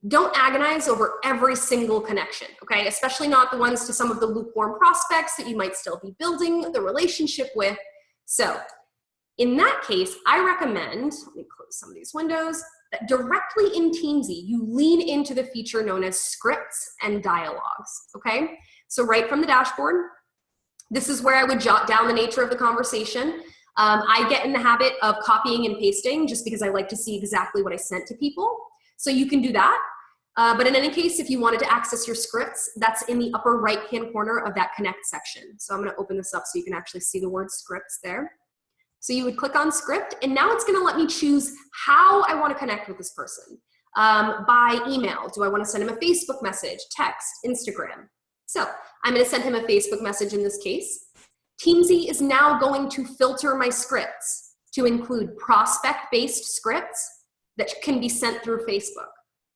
Don't agonize over every single connection, okay? Especially not the ones to some of the lukewarm prospects that you might still be building the relationship with. So in that case, I recommend, let me close some of these windows, that directly in Teamzy, you lean into the feature known as scripts and dialogues, okay? So right from the dashboard, this is where I would jot down the nature of the conversation. I get in the habit of copying and pasting just because I like to see exactly what I sent to people. So you can do that. But in any case, if you wanted to access your scripts, that's in the upper right-hand corner of that connect section. So I'm going to open this up so you can actually see the word scripts there. So you would click on script, and now it's going to let me choose how I want to connect with this person. By email, do I want to send him a Facebook message, text, Instagram? So I'm going to send him a Facebook message in this case. Teamzy is now going to filter my scripts to include prospect-based scripts that can be sent through Facebook.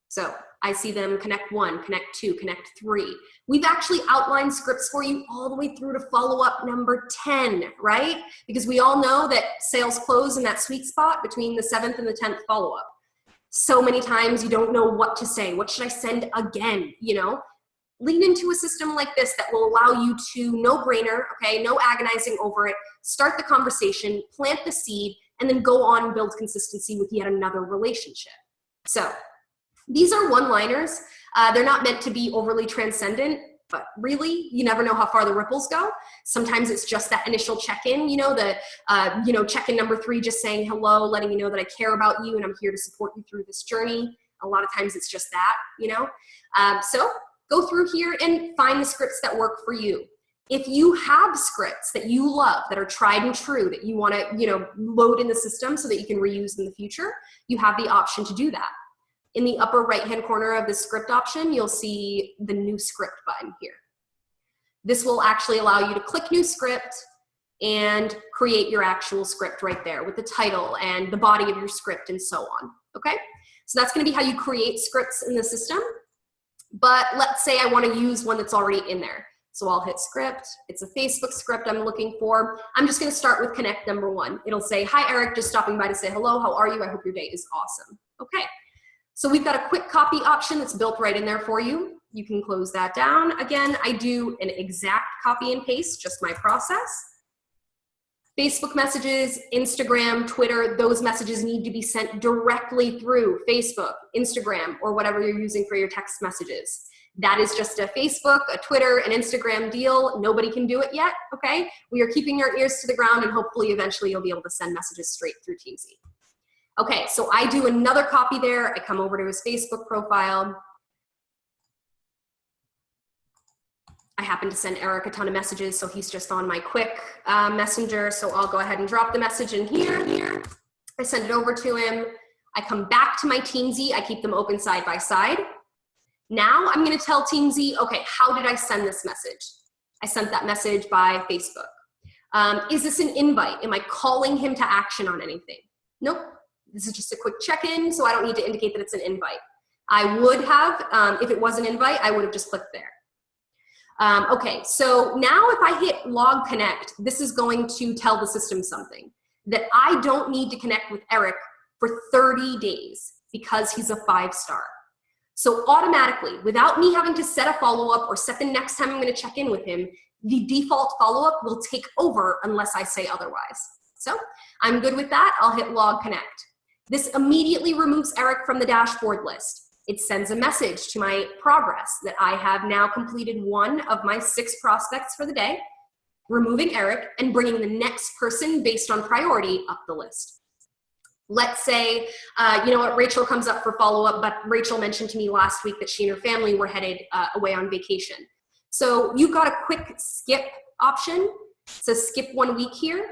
So I see them connect 1, connect 2, connect 3. We've actually outlined scripts for you all the way through to follow-up number 10, right? Because we all know that sales close in that sweet spot between the 7th and the 10th follow-up. So many times you don't know what to say. What should I send again, you know? Lean into a system like this that will allow you to, no brainer, okay, no agonizing over it, start the conversation, plant the seed, and then go on and build consistency with yet another relationship. So these are one-liners. They're not meant to be overly transcendent, but really, you never know how far the ripples go. Sometimes it's just that initial check-in, you know, the check-in number 3, just saying hello, letting you know that I care about you and I'm here to support you through this journey. A lot of times it's just that, you know. So go through here and find the scripts that work for you. If you have scripts that you love, that are tried and true, that you want to, you know, load in the system so that you can reuse in the future, you have the option to do that. In the upper right-hand corner of the script option, you'll see the new script button here. This will actually allow you to click new script and create your actual script right there with the title and the body of your script and so on, okay? So that's going to be how you create scripts in the system. But let's say I want to use one that's already in there. So I'll hit script. It's a Facebook script I'm looking for. I'm just gonna start with connect number 1. It'll say, hi Eric, just stopping by to say hello, how are you? I hope your day is awesome. Okay, so we've got a quick copy option that's built right in there for you. You can close that down. Again, I do an exact copy and paste, just my process. Facebook messages, Instagram, Twitter, those messages need to be sent directly through Facebook, Instagram, or whatever you're using for your text messages. That is just a Facebook, a Twitter, an Instagram deal. Nobody can do it yet, okay? We are keeping our ears to the ground, and hopefully eventually you'll be able to send messages straight through Teamzy. Okay, so I do another copy there. I come over to his Facebook profile. I happen to send Eric a ton of messages, so he's just on my quick messenger. So I'll go ahead and drop the message in here. I send it over to him. I come back to my Teamzy. I keep them open side by side. Now I'm gonna tell Teamzy, okay, how did I send this message? I sent that message by Facebook. Is this an invite? Am I calling him to action on anything? Nope, this is just a quick check-in, so I don't need to indicate that it's an invite. I would have, if it was an invite, I would have just clicked there. Okay, so now if I hit log connect, this is going to tell the system something, that I don't need to connect with Eric for 30 days because he's a 5-star. So automatically, without me having to set a follow-up or set the next time I'm gonna check in with him, the default follow-up will take over unless I say otherwise. So I'm good with that, I'll hit log connect. This immediately removes Eric from the dashboard list. It sends a message to my progress that I have now completed 1 of my 6 prospects for the day, removing Eric and bringing the next person based on priority up the list. Let's say, you know what, Rachel comes up for follow-up, but Rachel mentioned to me last week that she and her family were headed away on vacation. So you've got a quick skip option. It says skip 1 week here.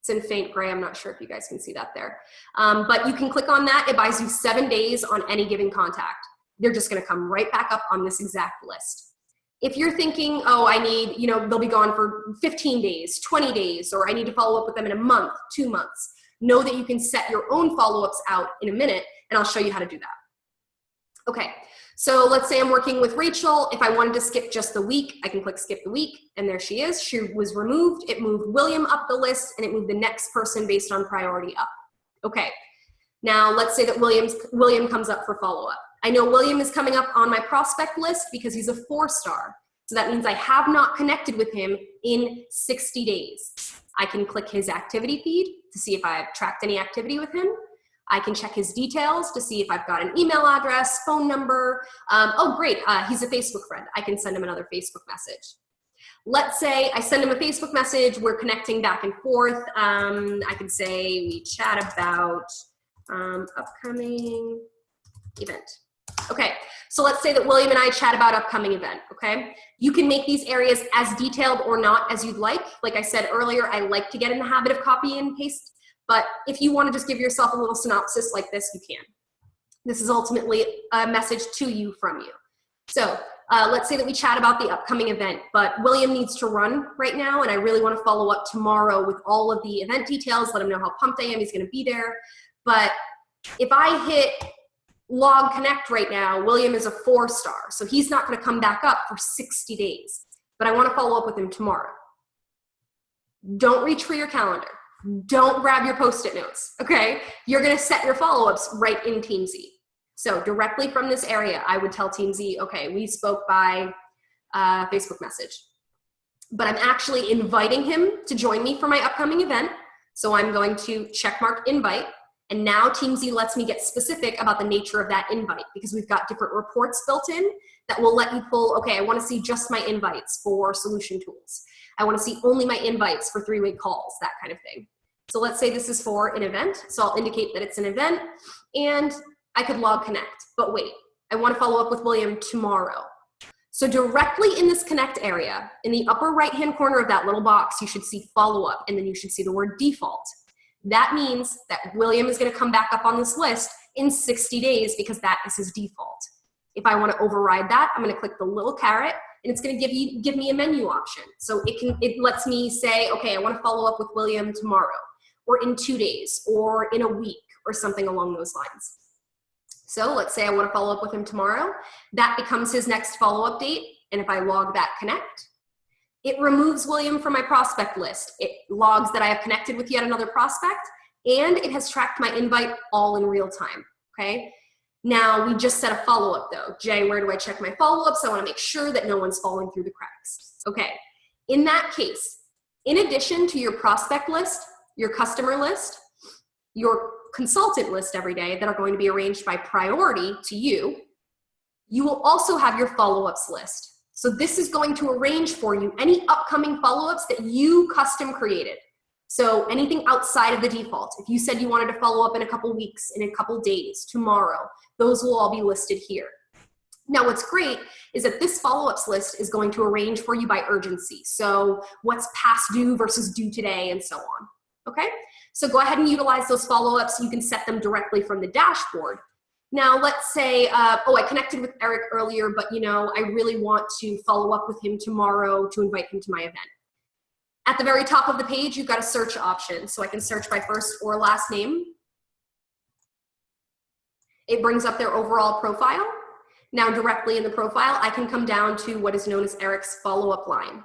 It's in faint gray, I'm not sure if you guys can see that there. But you can click on that, it buys you 7 days on any given contact. They're just gonna come right back up on this exact list. If you're thinking, oh, I need, you know, they'll be gone for 15 days, 20 days, or I need to follow up with them in a month, 2 months, know that you can set your own follow-ups out in a minute, and I'll show you how to do that. Okay, so let's say I'm working with Rachel. If I wanted to skip just the week, I can click skip the week, and there she is. She was removed. It moved William up the list, and it moved the next person based on priority up. Okay, now let's say that William comes up for follow-up. I know William is coming up on my prospect list because he's a 4-star. So that means I have not connected with him in 60 days. I can click his activity feed to see if I've tracked any activity with him. I can check his details to see if I've got an email address, phone number. Oh, great, he's a Facebook friend. I can send him another Facebook message. Let's say I send him a Facebook message, we're connecting back and forth. I can say we chat about upcoming event. Okay, so let's say that William and I chat about upcoming event, okay? You can make these areas as detailed or not as you'd like. Like I said earlier, I like to get in the habit of copy and paste, but if you wanna just give yourself a little synopsis like this, you can. This is ultimately a message to you from you. So let's say that we chat about the upcoming event, but William needs to run right now, and I really wanna follow up tomorrow with all of the event details, let him know how pumped I am, he's gonna be there. But if I hit log connect right now, William is a 4-star, so he's not gonna come back up for 60 days, but I wanna follow up with him tomorrow. Don't reach for your calendar. Don't grab your Post-it notes, okay? You're gonna set your follow-ups right in Teamzy. So directly from this area, I would tell Teamzy, okay, we spoke by Facebook message, but I'm actually inviting him to join me for my upcoming event, so I'm going to checkmark invite. And now Teamzy lets me get specific about the nature of that invite because we've got different reports built in that will let you pull, okay, I wanna see just my invites for solution tools. I wanna see only my invites for 3-way calls, that kind of thing. So let's say this is for an event. So I'll indicate that it's an event and I could log connect, but wait, I wanna follow up with William tomorrow. So directly in this connect area, in the upper right-hand corner of that little box, you should see follow up and then you should see the word default. That means that William is gonna come back up on this list in 60 days because that is his default. If I wanna override that, I'm gonna click the little caret and it's gonna give me a menu option. So it lets me say, okay, I wanna follow up with William tomorrow, or in 2 days, or in a week, or something along those lines. So let's say I wanna follow up with him tomorrow. That becomes his next follow-up date. And if I log that connect, it removes William from my prospect list. It logs that I have connected with yet another prospect, and it has tracked my invite all in real time, okay? Now, we just set a follow-up though. Jay, where do I check my follow-ups? I wanna make sure that no one's falling through the cracks. Okay, in that case, in addition to your prospect list, your customer list, your consultant list every day that are going to be arranged by priority to you, you will also have your follow-ups list. So this is going to arrange for you any upcoming follow-ups that you custom created. So anything outside of the default. If you said you wanted to follow up in a couple weeks, in a couple days, tomorrow, those will all be listed here. Now what's great is that this follow-ups list is going to arrange for you by urgency. So what's past due versus due today and so on, okay? So go ahead and utilize those follow-ups. You can set them directly from the dashboard. Now let's say, oh, I connected with Eric earlier, but you know, I really want to follow up with him tomorrow to invite him to my event. At the very top of the page, you've got a search option. So I can search by first or last name. It brings up their overall profile. Now directly in the profile, I can come down to what is known as Eric's follow-up line.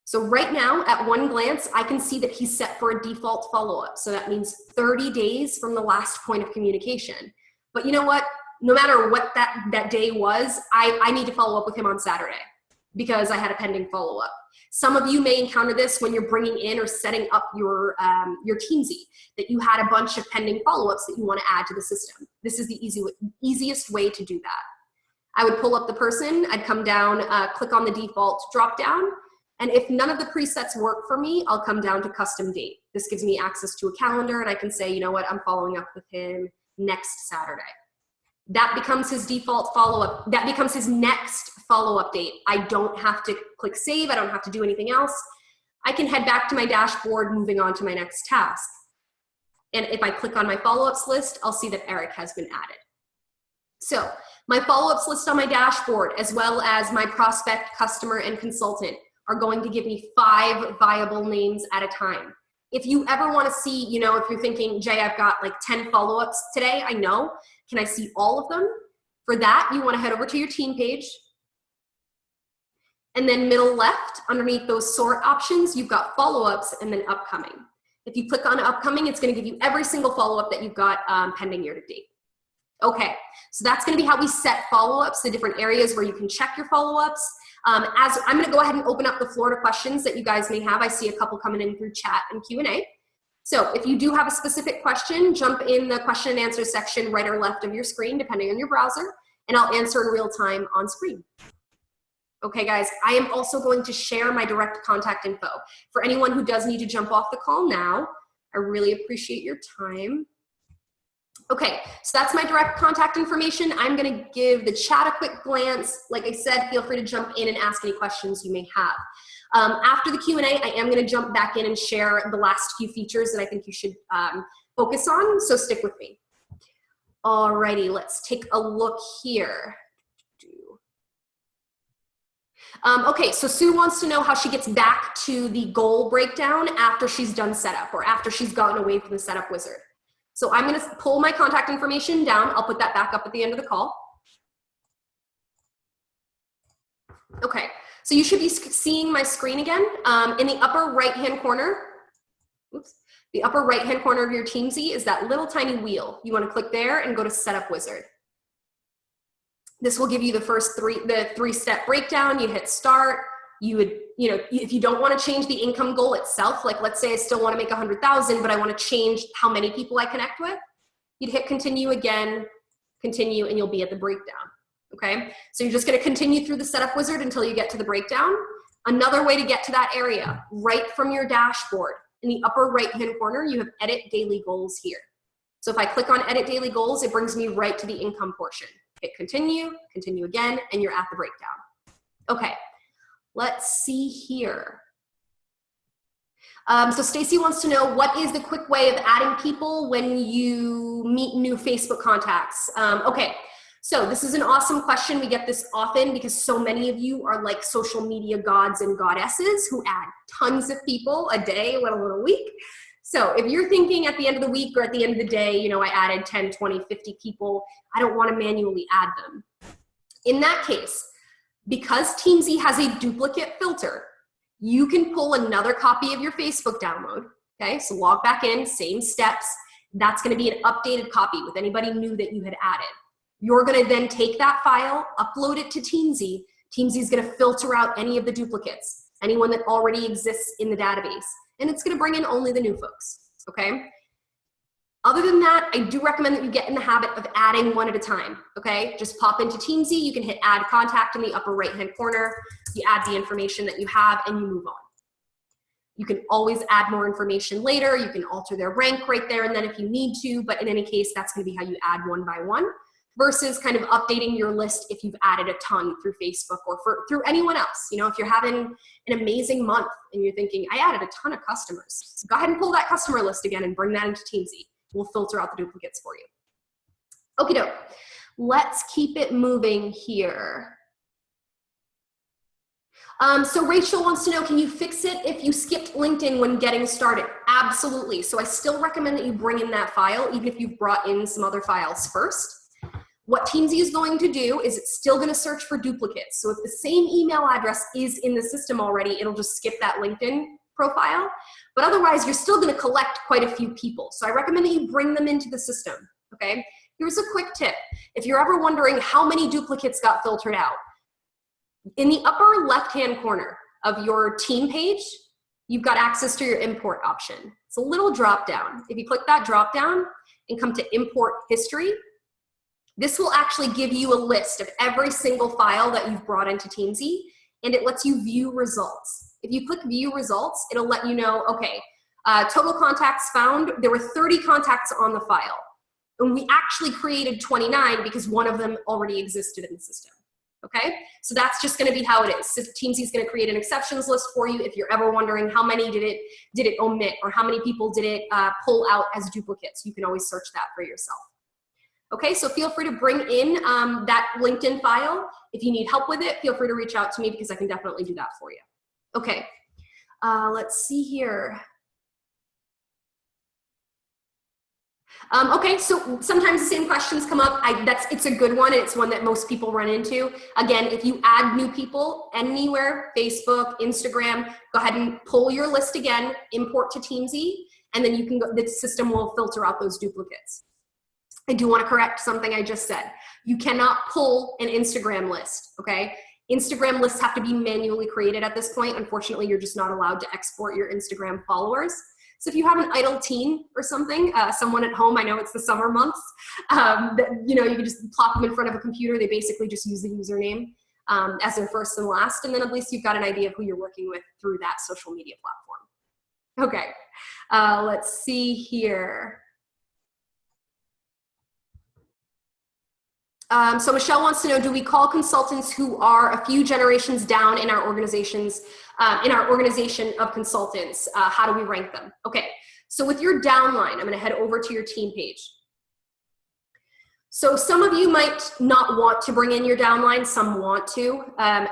So right now, at one glance, I can see that he's set for a default follow-up. So that means 30 days from the last point of communication. But you know what? No matter what that day was, I need to follow up with him on Saturday because I had a pending follow-up. Some of you may encounter this when you're bringing in or setting up your Teamzy, that you had a bunch of pending follow-ups that you want to add to the system. This is the easiest way to do that. I would pull up the person, I'd come down, click on the default drop-down, and if none of the presets work for me, I'll come down to custom date. This gives me access to a calendar, and I can say, you know what, I'm following up with him next Saturday. That becomes his default follow-up. That becomes his next follow-up date. I don't have to click save. I don't have to do anything else. I can head back to my dashboard, moving on to my next task. And if I click on my follow-ups list, I'll see that Eric has been added. So my follow-ups list on my dashboard, as well as my prospect, customer, and consultant, are going to give me 5 viable names at a time. If you ever want to see, you know, if you're thinking, Jay, I've got like 10 follow-ups today, I know. Can I see all of them? For that, you want to head over to your team page. And then middle left, underneath those sort options, you've got follow-ups and then upcoming. If you click on upcoming, it's going to give you every single follow-up that you've got pending year to date. Okay, so that's going to be how we set follow-ups, the different areas where you can check your follow-ups. As I'm going to go ahead and open up the floor to questions that you guys may have. I see a couple coming in through chat and Q&A. So if you do have a specific question, jump in the question and answer section right or left of your screen, depending on your browser, and I'll answer in real time on screen. Okay, guys, I am also going to share my direct contact info. For anyone who does need to jump off the call now, I really appreciate your time. Okay, so that's my direct contact information. I'm gonna give the chat a quick glance. Like I said, feel free to jump in and ask any questions you may have. After the Q&A, I am gonna jump back in and share the last few features that I think you should focus on, so stick with me. Alrighty, let's take a look here. Okay, so Sue wants to know how she gets back to the goal breakdown after she's done setup or after she's gotten away from the setup wizard. So I'm gonna pull my contact information down. I'll put that back up at the end of the call. Okay, so you should be seeing my screen again. In the upper right-hand corner, oops, the upper right-hand corner of your Teamzy is that little tiny wheel. You wanna click there and go to Setup Wizard. This will give you the three-step breakdown. You hit start. You would, you know, if you don't want to change the income goal itself, like let's say I still want to make 100,000, but I want to change how many people I connect with, you'd hit continue again, continue, and you'll be at the breakdown. Okay, so you're just going to continue through the setup wizard until you get to the breakdown. Another way to get to that area, right from your dashboard, in the upper right-hand corner, you have edit daily goals here. So if I click on edit daily goals, it brings me right to the income portion. Hit continue, continue again, and you're at the breakdown. Okay. Let's see here. So Stacy wants to know, what is the quick way of adding people when you meet new Facebook contacts? Okay, so this is an awesome question. We get this often because so many of you are like social media gods and goddesses who add tons of people a day, let alone a week. So if you're thinking at the end of the week or at the end of the day, you know, I added 10, 20, 50 people, I don't want to manually add them. In that case, Because Teamzy has a duplicate filter, you can pull another copy of your Facebook download, okay? So log back in, same steps. That's gonna be an updated copy with anybody new that you had added. You're gonna then take that file, upload it to Teamzy. Teamzy is gonna filter out any of the duplicates, anyone that already exists in the database, and it's gonna bring in only the new folks, okay? Other than that, I do recommend that you get in the habit of adding one at a time, okay? Just pop into Teamzy, you can hit add contact in the upper right-hand corner, you add the information that you have, and you move on. You can always add more information later, you can alter their rank right there and then if you need to, but in any case, that's gonna be how you add one by one, versus kind of updating your list if you've added a ton through Facebook or through anyone else. You know, if you're having an amazing month and you're thinking, I added a ton of customers, so go ahead and pull that customer list again and bring that into Teamzy. We'll filter out the duplicates for you. Okie doke. Let's keep it moving here. So Rachel wants to know, can you fix it if you skipped LinkedIn when getting started? Absolutely. So I still recommend that you bring in that file, even if you've brought in some other files first. What Teamzy is going to do is it's still going to search for duplicates. So if the same email address is in the system already, it'll just skip that LinkedIn profile. But otherwise, you're still going to collect quite a few people. So I recommend that you bring them into the system, okay? Here's a quick tip. If you're ever wondering how many duplicates got filtered out, in the upper left-hand corner of your team page, you've got access to your import option. It's a little drop-down. If you click that drop-down and come to import history, this will actually give you a list of every single file that you've brought into Teamzy, and it lets you view results. If you click view results, it'll let you know, okay, total contacts found, there were 30 contacts on the file. And we actually created 29 because one of them already existed in the system, okay? So that's just gonna be how it is. So Teamzy is gonna create an exceptions list for you if you're ever wondering how many did it omit or how many people did it pull out as duplicates. You can always search that for yourself. Okay, so feel free to bring in that LinkedIn file. If you need help with it, feel free to reach out to me because I can definitely do that for you. Okay, let's see here. Okay, so sometimes the same questions come up. It's a good one, and it's one that most people run into. Again, if you add new people anywhere, Facebook, Instagram, go ahead and pull your list again, import to Teamzy, and then you can go, the system will filter out those duplicates. I do want to correct something I just said. You cannot pull an Instagram list, okay? Instagram lists have to be manually created at this point. Unfortunately, you're just not allowed to export your Instagram followers. So if you have an idle teen or something, someone at home, I know it's the summer months, you know, you can just plop them in front of a computer. They basically just use the username as their first and last, and then at least you've got an idea of who you're working with through that social media platform. Okay, let's see here. So Michelle wants to know, do we call consultants who are a few generations down in our organizations, in our organization of consultants? How do we rank them? Okay, so with your downline, I'm gonna head over to your team page. So some of you might not want to bring in your downline, some want to.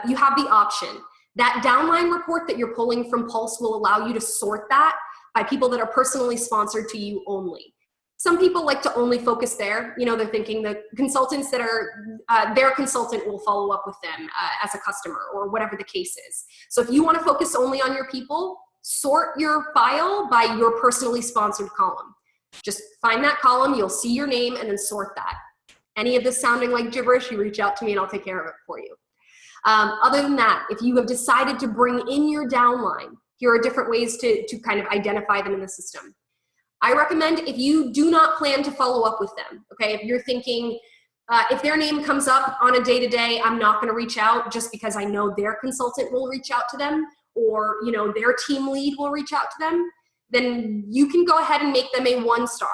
You have the option. That downline report that you're pulling from Pulse will allow you to sort that by people that are personally sponsored to you only. Some people like to only focus there. You know, they're thinking the consultants that are, their consultant will follow up with them as a customer or whatever the case is. So if you want to focus only on your people, sort your file by your personally sponsored column. Just find that column, you'll see your name, and then sort that. Any of this sounding like gibberish, you reach out to me and I'll take care of it for you. Other than that, if you have decided to bring in your downline, here are different ways to kind of identify them in the system. I recommend if you do not plan to follow up with them, okay, if you're thinking, if their name comes up on a day-to-day, I'm not gonna reach out just because I know their consultant will reach out to them or, you know, their team lead will reach out to them, then you can go ahead and make them a 1-star.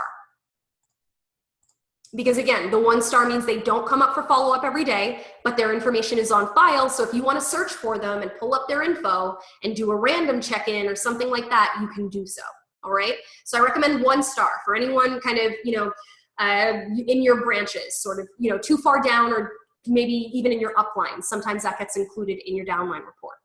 Because again, the 1-star means they don't come up for follow-up every day, but their information is on file. So if you want to search for them and pull up their info and do a random check-in or something like that, you can do so. All right. So I recommend 1-star for anyone kind of, you know, in your branches, sort of, you know, too far down or maybe even in your upline. Sometimes that gets included in your downline report.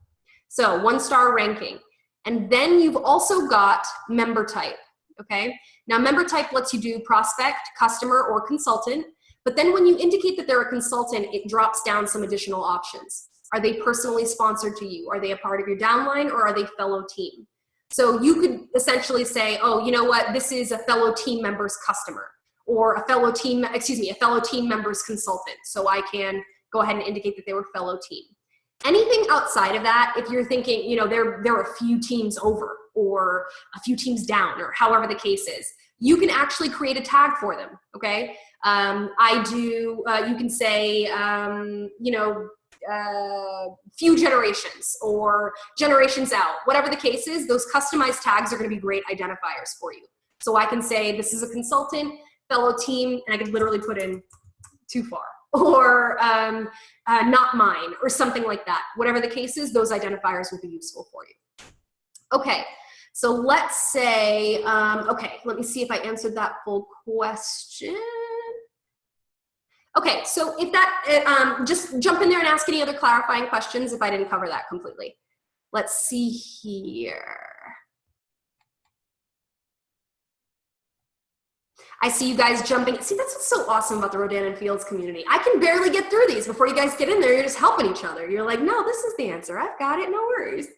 So 1-star ranking. And then you've also got member type. Okay. Now member type lets you do prospect, customer, or consultant. But then when you indicate that they're a consultant, it drops down some additional options. Are they personally sponsored to you? Are they a part of your downline, or are they fellow team? So you could essentially say, oh, you know what, this is a fellow team member's customer, or a fellow team member's consultant. So I can go ahead and indicate that they were fellow team. Anything outside of that, if you're thinking, you know, there are a few teams over or a few teams down, or however the case is, you can actually create a tag for them, okay? You can say, you know, few generations or generations out, whatever the case is, those customized tags are going to be great identifiers for you. So I can say this is a consultant, fellow team, and I could literally put in too far, or not mine, or something like that. Whatever the case is, those identifiers will be useful for you. Okay, so let's say, okay, let me see if I answered that full question. Okay, so if that, just jump in there and ask any other clarifying questions if I didn't cover that completely. Let's see here. I see you guys jumping. See, that's what's so awesome about the Rodan and Fields community. I can barely get through these before you guys get in there. You're just helping each other. You're like, no, this is the answer. I've got it. No worries.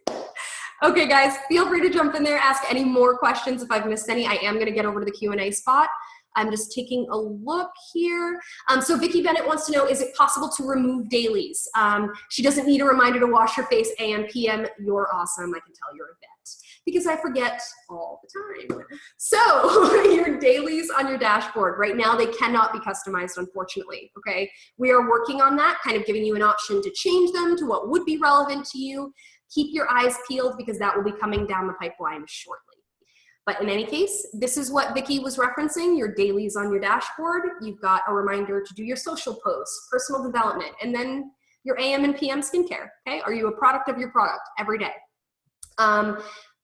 Okay, guys, feel free to jump in there, ask any more questions if I've missed any. I am going to get over to the Q&A spot. I'm just taking a look here. So Vicki Bennett wants to know, is it possible to remove dailies? She doesn't need a reminder to wash her face AM, PM. You're awesome. I can tell you're a vet, because I forget all the time. So your dailies on your dashboard, right now they cannot be customized, unfortunately, okay? We are working on that, kind of giving you an option to change them to what would be relevant to you. Keep your eyes peeled, because that will be coming down the pipeline shortly. But in any case, this is what Vicki was referencing, your dailies on your dashboard. You've got a reminder to do your social posts, personal development, and then your AM and PM skincare, okay? Are you a product of your product every day?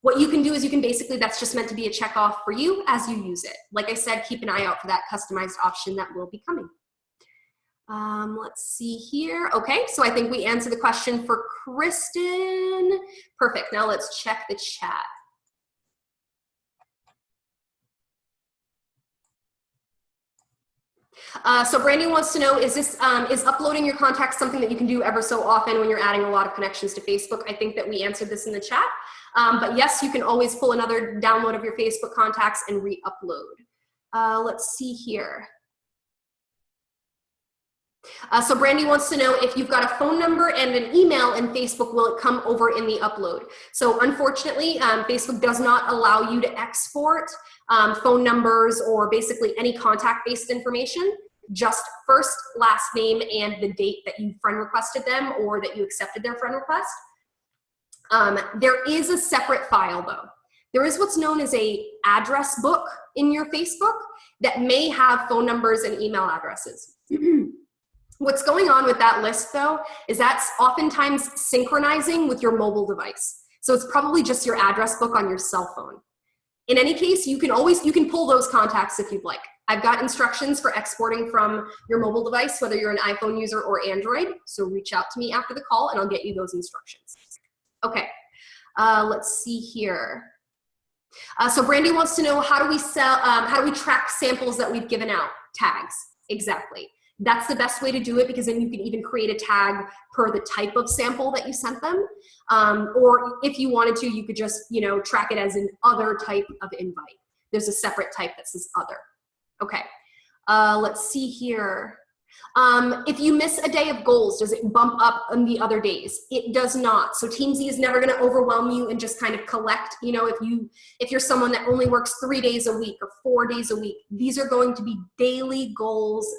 What you can do is you can basically, that's just meant to be a check off for you as you use it. Like I said, keep an eye out for that customized option that will be coming. Let's see here. Okay, so I think we answered the question for Kristen. Perfect, now let's check the chat. So Brandy wants to know, is this is uploading your contacts something that you can do ever so often when you're adding a lot of connections to Facebook? I think that we answered this in the chat. But yes, you can always pull another download of your Facebook contacts and re-upload. Let's see here. So Brandy wants to know, if you've got a phone number and an email in Facebook, will it come over in the upload? So unfortunately, Facebook does not allow you to export phone numbers or basically any contact-based information, just first, last name, and the date that you friend requested them or that you accepted their friend request. There is a separate file though. There is what's known as a address book in your Facebook that may have phone numbers and email addresses. What's going on with that list though is that's oftentimes synchronizing with your mobile device. So it's probably just your address book on your cell phone. In any case, you can pull those contacts if you'd like. I've got instructions for exporting from your mobile device, whether you're an iPhone user or Android. So reach out to me after the call and I'll get you those instructions. Okay, let's see here. So Brandy wants to know, how do we track samples that we've given out? Tags, exactly. That's the best way to do it, because then you can even create a tag per the type of sample that you sent them. Or if you wanted to, you could just, you know, track it as an other type of invite. There's a separate type that says other. Okay, let's see here. If you miss a day of goals, does it bump up on the other days? It does not. So Teamzy is never going to overwhelm you and just kind of collect, you know, if you're someone that only works 3 days a week or 4 days a week, these are going to be daily goals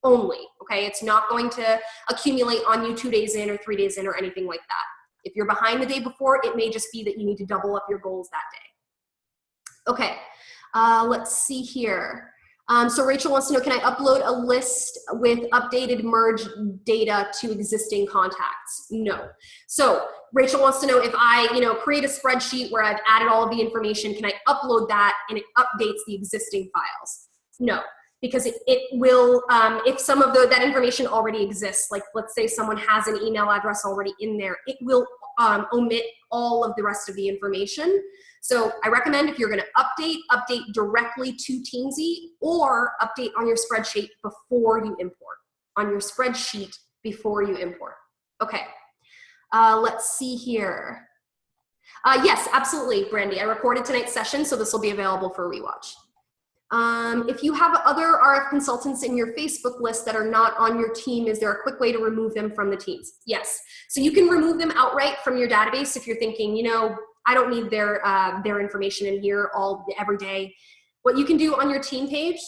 only, okay? It's not going to accumulate on you 2 days in or 3 days in or anything like that. If you're behind the day before, it may just be that you need to double up your goals that day. Okay, let's see here. So Rachel wants to know, can I upload a list with updated merged data to existing contacts? No. So Rachel wants to know, if I, you know, create a spreadsheet where I've added all of the information, can I upload that and it updates the existing files? No. Because it will, if some of that information already exists, like let's say someone has an email address already in there, it will omit all of the rest of the information. So I recommend, if you're gonna update directly to Teamzy, or update on your spreadsheet before you import. On your spreadsheet before you import. Okay, Let's see here. Yes, absolutely, Brandy. I recorded tonight's session, so this will be available for rewatch. If you have other RF consultants in your Facebook list that are not on your team, is there a quick way to remove them from the teams? Yes. So you can remove them outright from your database if you're thinking, you know, I don't need their information in here every day. What you can do on your team page,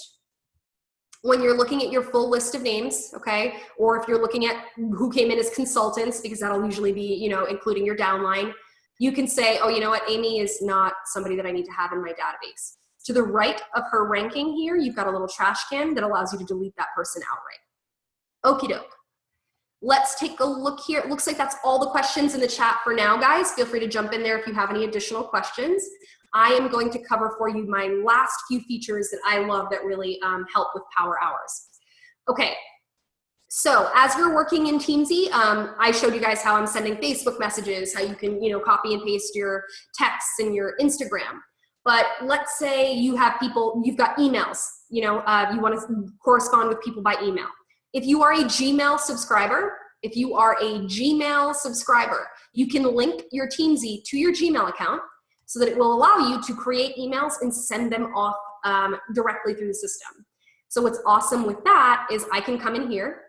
when you're looking at your full list of names, okay, or if you're looking at who came in as consultants, because that'll usually be, you know, including your downline, you can say, oh, you know what, Amy is not somebody that I need to have in my database. To the right of her ranking here, you've got a little trash can that allows you to delete that person outright. Okie doke. Let's take a look here. It looks like that's all the questions in the chat for now, guys. Feel free to jump in there if you have any additional questions. I am going to cover for you my last few features that I love that really help with power hours. Okay, so as you're working in Teamzy, I showed you guys how I'm sending Facebook messages, how you can, you know, copy and paste your texts in your Instagram. But let's say you have people, you've got emails, you know, you want to correspond with people by email. If you are a Gmail subscriber, you can link your Teamzy to your Gmail account so that it will allow you to create emails and send them off directly through the system. So what's awesome with that is I can come in here,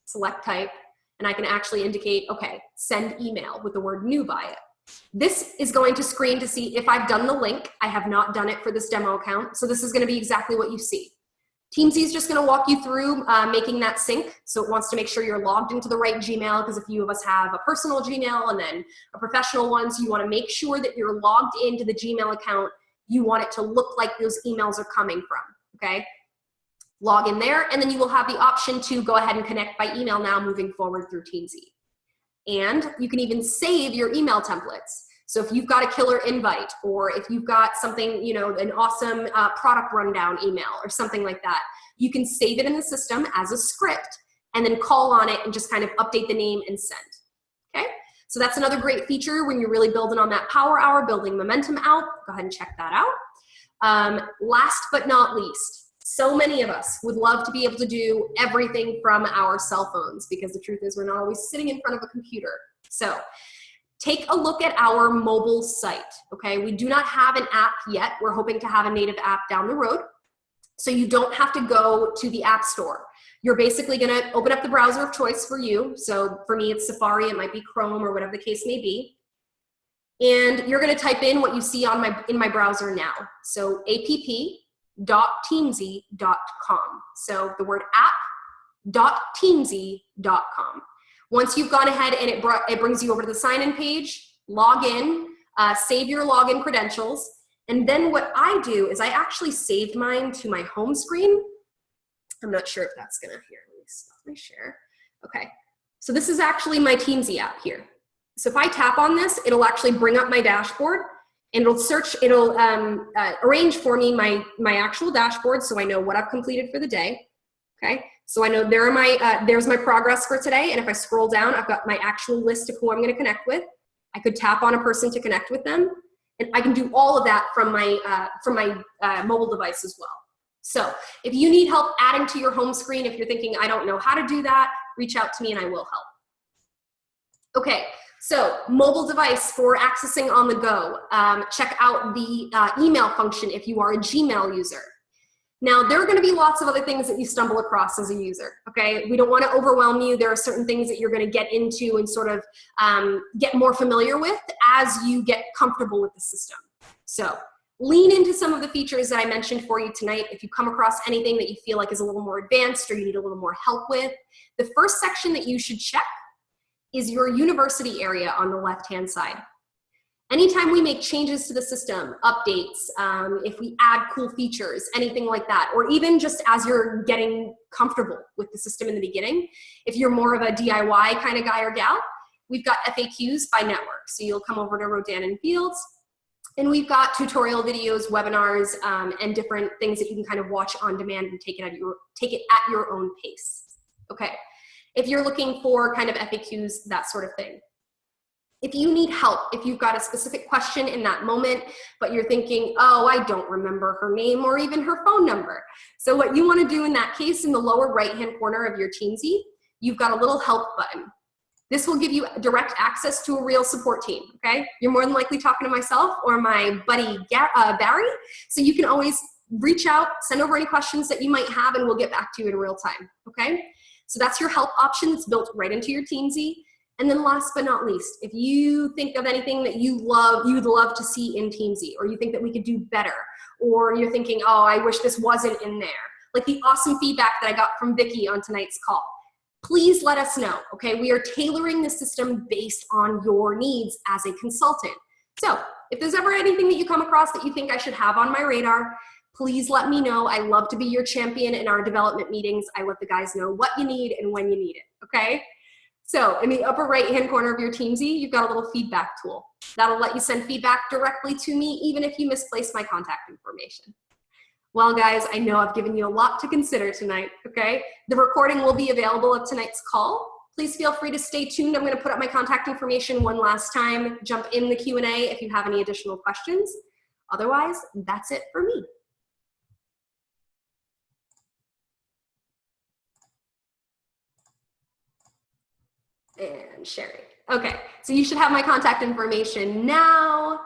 select type, and I can actually indicate, okay, send email with the word new by it. This is going to screen to see if I've done the link. I have not done it for this demo account, so this is going to be exactly what you see. Teamzy is just going to walk you through making that sync. So it wants to make sure you're logged into the right Gmail, because a few of us have a personal Gmail and then a professional one. So you want to make sure that you're logged into the Gmail account. You want it to look like those emails are coming from, okay? Log in there, and then you will have the option to go ahead and connect by email now moving forward through Teamzy. And you can even save your email templates. So if you've got a killer invite, or if you've got something, you know, an awesome product rundown email or something like that, you can save it in the system as a script and then call on it and just kind of update the name and send, okay? So that's another great feature when you're really building on that power hour, building momentum out. Go ahead and check that out. Last but not least, so many of us would love to be able to do everything from our cell phones, because the truth is we're not always sitting in front of a computer. So take a look at our mobile site, okay? We do not have an app yet. We're hoping to have a native app down the road. So you don't have to go to the App Store. You're basically gonna open up the browser of choice for you. So for me, it's Safari, it might be Chrome or whatever the case may be. And you're gonna type in what you see on in my browser now. So app.teamzy.com. So the word app.teamzy.com. Once you've gone ahead and it brings you over to the sign-in page, log in, save your login credentials, and then what I do is I actually saved mine to my home screen. I'm not sure if that's gonna, here, let me stop my share. Okay, so this is actually my Teamzy app here. So if I tap on this, it'll actually bring up my dashboard, and it'll arrange for me my actual dashboard so I know what I've completed for the day, okay? So I know there are there's my progress for today, and if I scroll down, I've got my actual list of who I'm gonna connect with. I could tap on a person to connect with them, and I can do all of that from my mobile device as well. So if you need help adding to your home screen, if you're thinking, I don't know how to do that, reach out to me and I will help. Okay, so mobile device for accessing on the go. Check out the email function if you are a Gmail user. Now, there are going to be lots of other things that you stumble across as a user, okay? We don't want to overwhelm you. There are certain things that you're going to get into and sort of get more familiar with as you get comfortable with the system. So lean into some of the features that I mentioned for you tonight. If you come across anything that you feel like is a little more advanced or you need a little more help with, the first section that you should check is your university area on the left-hand side. Anytime we make changes to the system, updates, if we add cool features, anything like that, or even just as you're getting comfortable with the system in the beginning, if you're more of a DIY kind of guy or gal, we've got FAQs by network. So you'll come over to Rodan and Fields, and we've got tutorial videos, webinars, and different things that you can kind of watch on demand and take it at your own pace. Okay, if you're looking for kind of FAQs, that sort of thing. If you need help, if you've got a specific question in that moment, but you're thinking, oh, I don't remember her name or even her phone number. So what you want to do in that case, in the lower right-hand corner of your Teamzy, you've got a little help button. This will give you direct access to a real support team, okay? You're more than likely talking to myself or my buddy Barry, so you can always reach out, send over any questions that you might have, and we'll get back to you in real time, okay? So that's your help option. It's built right into your Teamzy. And then last but not least, if you think of anything that you'd love to see in Teamzy, or you think that we could do better, or you're thinking, oh, I wish this wasn't in there, like the awesome feedback that I got from Vicky on tonight's call, please let us know, okay? We are tailoring the system based on your needs as a consultant. So if there's ever anything that you come across that you think I should have on my radar, please let me know. I love to be your champion in our development meetings. I let the guys know what you need and when you need it, okay? So in the upper right-hand corner of your Teamzy, you've got a little feedback tool. That'll let you send feedback directly to me, even if you misplace my contact information. Well, guys, I know I've given you a lot to consider tonight, okay? The recording will be available of tonight's call. Please feel free to stay tuned. I'm gonna put up my contact information one last time. Jump in the Q&A if you have any additional questions. Otherwise, that's it for me. And Sherry. Okay, so you should have my contact information now.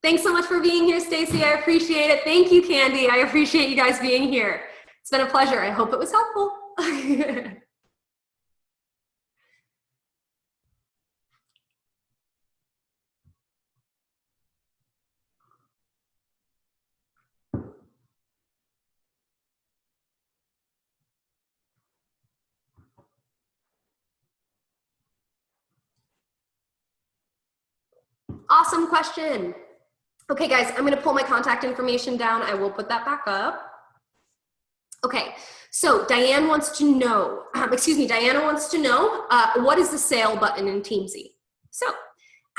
Thanks so much for being here, Stacy. I appreciate it. Thank you, Candy. I appreciate you guys being here. It's been a pleasure. I hope it was helpful. Awesome question. Okay, guys, I'm gonna pull my contact information down. I will put that back up. Okay, so Diane wants to know, Diana wants to know, what is the sale button in Teamzy? So,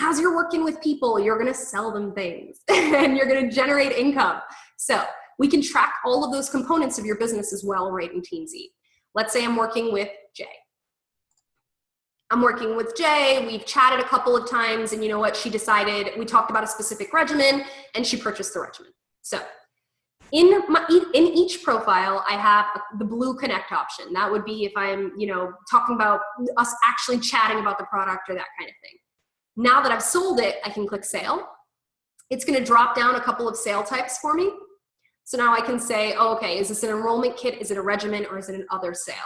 as you're working with people, you're gonna sell them things and you're gonna generate income. So, we can track all of those components of your business as well right in Teamzy. Let's say I'm working with Jay. We've chatted a couple of times, and you know what, she decided, we talked about a specific regimen, and she purchased the regimen. So, in each profile, I have the blue connect option. That would be if I'm, talking about us actually chatting about the product or that kind of thing. Now that I've sold it, I can click sale. It's gonna drop down a couple of sale types for me. So now I can say, oh, okay, is this an enrollment kit? Is it a regimen, or is it an other sale?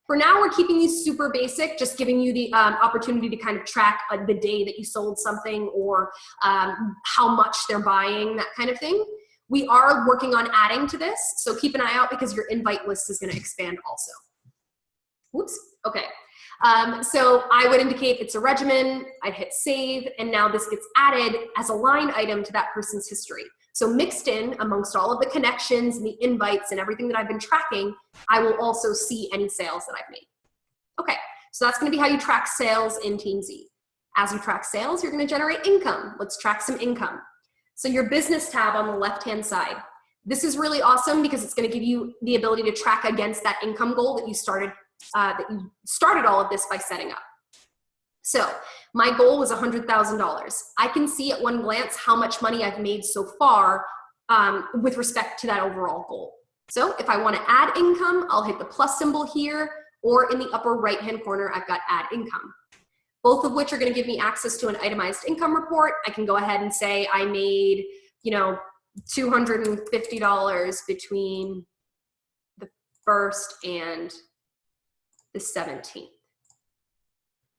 For now, we're keeping these super basic, just giving you the opportunity to kind of track the day that you sold something, or how much they're buying, that kind of thing. We are working on adding to this, so keep an eye out because your invite list is gonna expand also. Whoops, okay. So I would indicate it's a regimen, I'd hit save, and now this gets added as a line item to that person's history. So mixed in amongst all of the connections and the invites and everything that I've been tracking, I will also see any sales that I've made. Okay, so that's gonna be how you track sales in Teamzy. As you track sales, you're gonna generate income. Let's track some income. So your business tab on the left-hand side. This is really awesome because it's gonna give you the ability to track against that income goal that you started all of this by setting up. So my goal was $100,000. I can see at one glance how much money I've made so far with respect to that overall goal. So if I want to add income, I'll hit the plus symbol here, or in the upper right-hand corner, I've got add income. Both of which are going to give me access to an itemized income report. I can go ahead and say I made, $250 between the 1st and the 17th.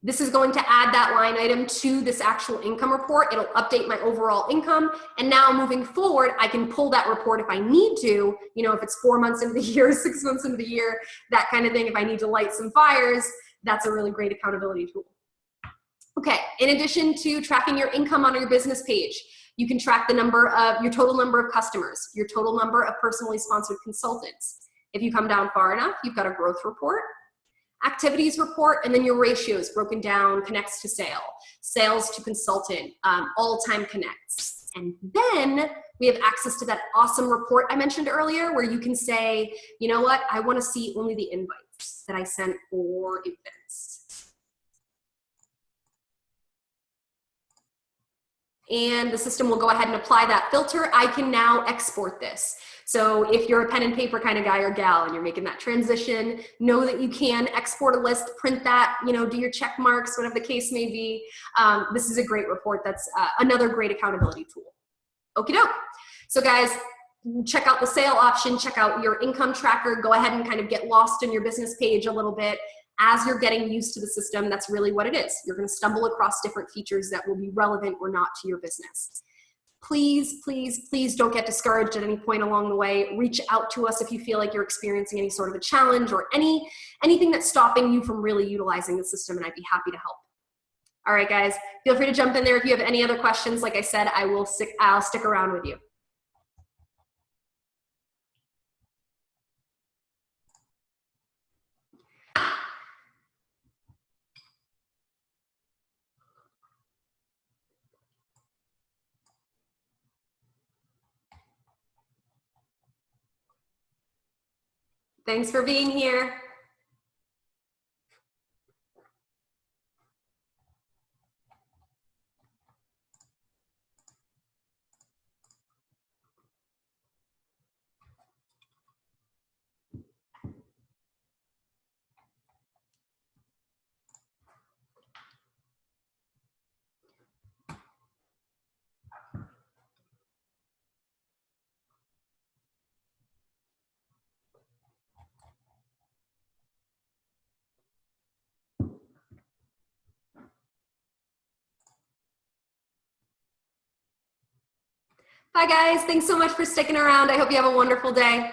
This is going to add that line item to this actual income report. It'll update my overall income. And now moving forward, I can pull that report if I need to, if it's 4 months into the year, 6 months into the year, that kind of thing. If I need to light some fires, that's a really great accountability tool. Okay, in addition to tracking your income on your business page, you can track your total number of customers, your total number of personally sponsored consultants. If you come down far enough, you've got a growth report, activities report, and then your ratios broken down, connects to sale, sales to consultant, all-time connects. And then we have access to that awesome report I mentioned earlier where you can say, you know what, I want to see only the invites that I sent for events. and the system will go ahead and apply that filter. I can now export this. So if you're a pen and paper kind of guy or gal and you're making that transition, know that you can export a list, print that, you know, do your check marks, whatever the case may be. This is a great report. That's another great accountability tool. Okie doke. So guys, check out the sale option, check out your income tracker, go ahead and kind of get lost in your business page a little bit. As you're getting used to the system, that's really what it is. You're going to stumble across different features that will be relevant or not to your business. Please, please, please don't get discouraged at any point along the way. Reach out to us if you feel like you're experiencing any sort of a challenge or anything that's stopping you from really utilizing the system, and I'd be happy to help. All right, guys, feel free to jump in there if you have any other questions. Like I said, I'll stick around with you. Thanks for being here. Bye, guys. Thanks so much for sticking around. I hope you have a wonderful day.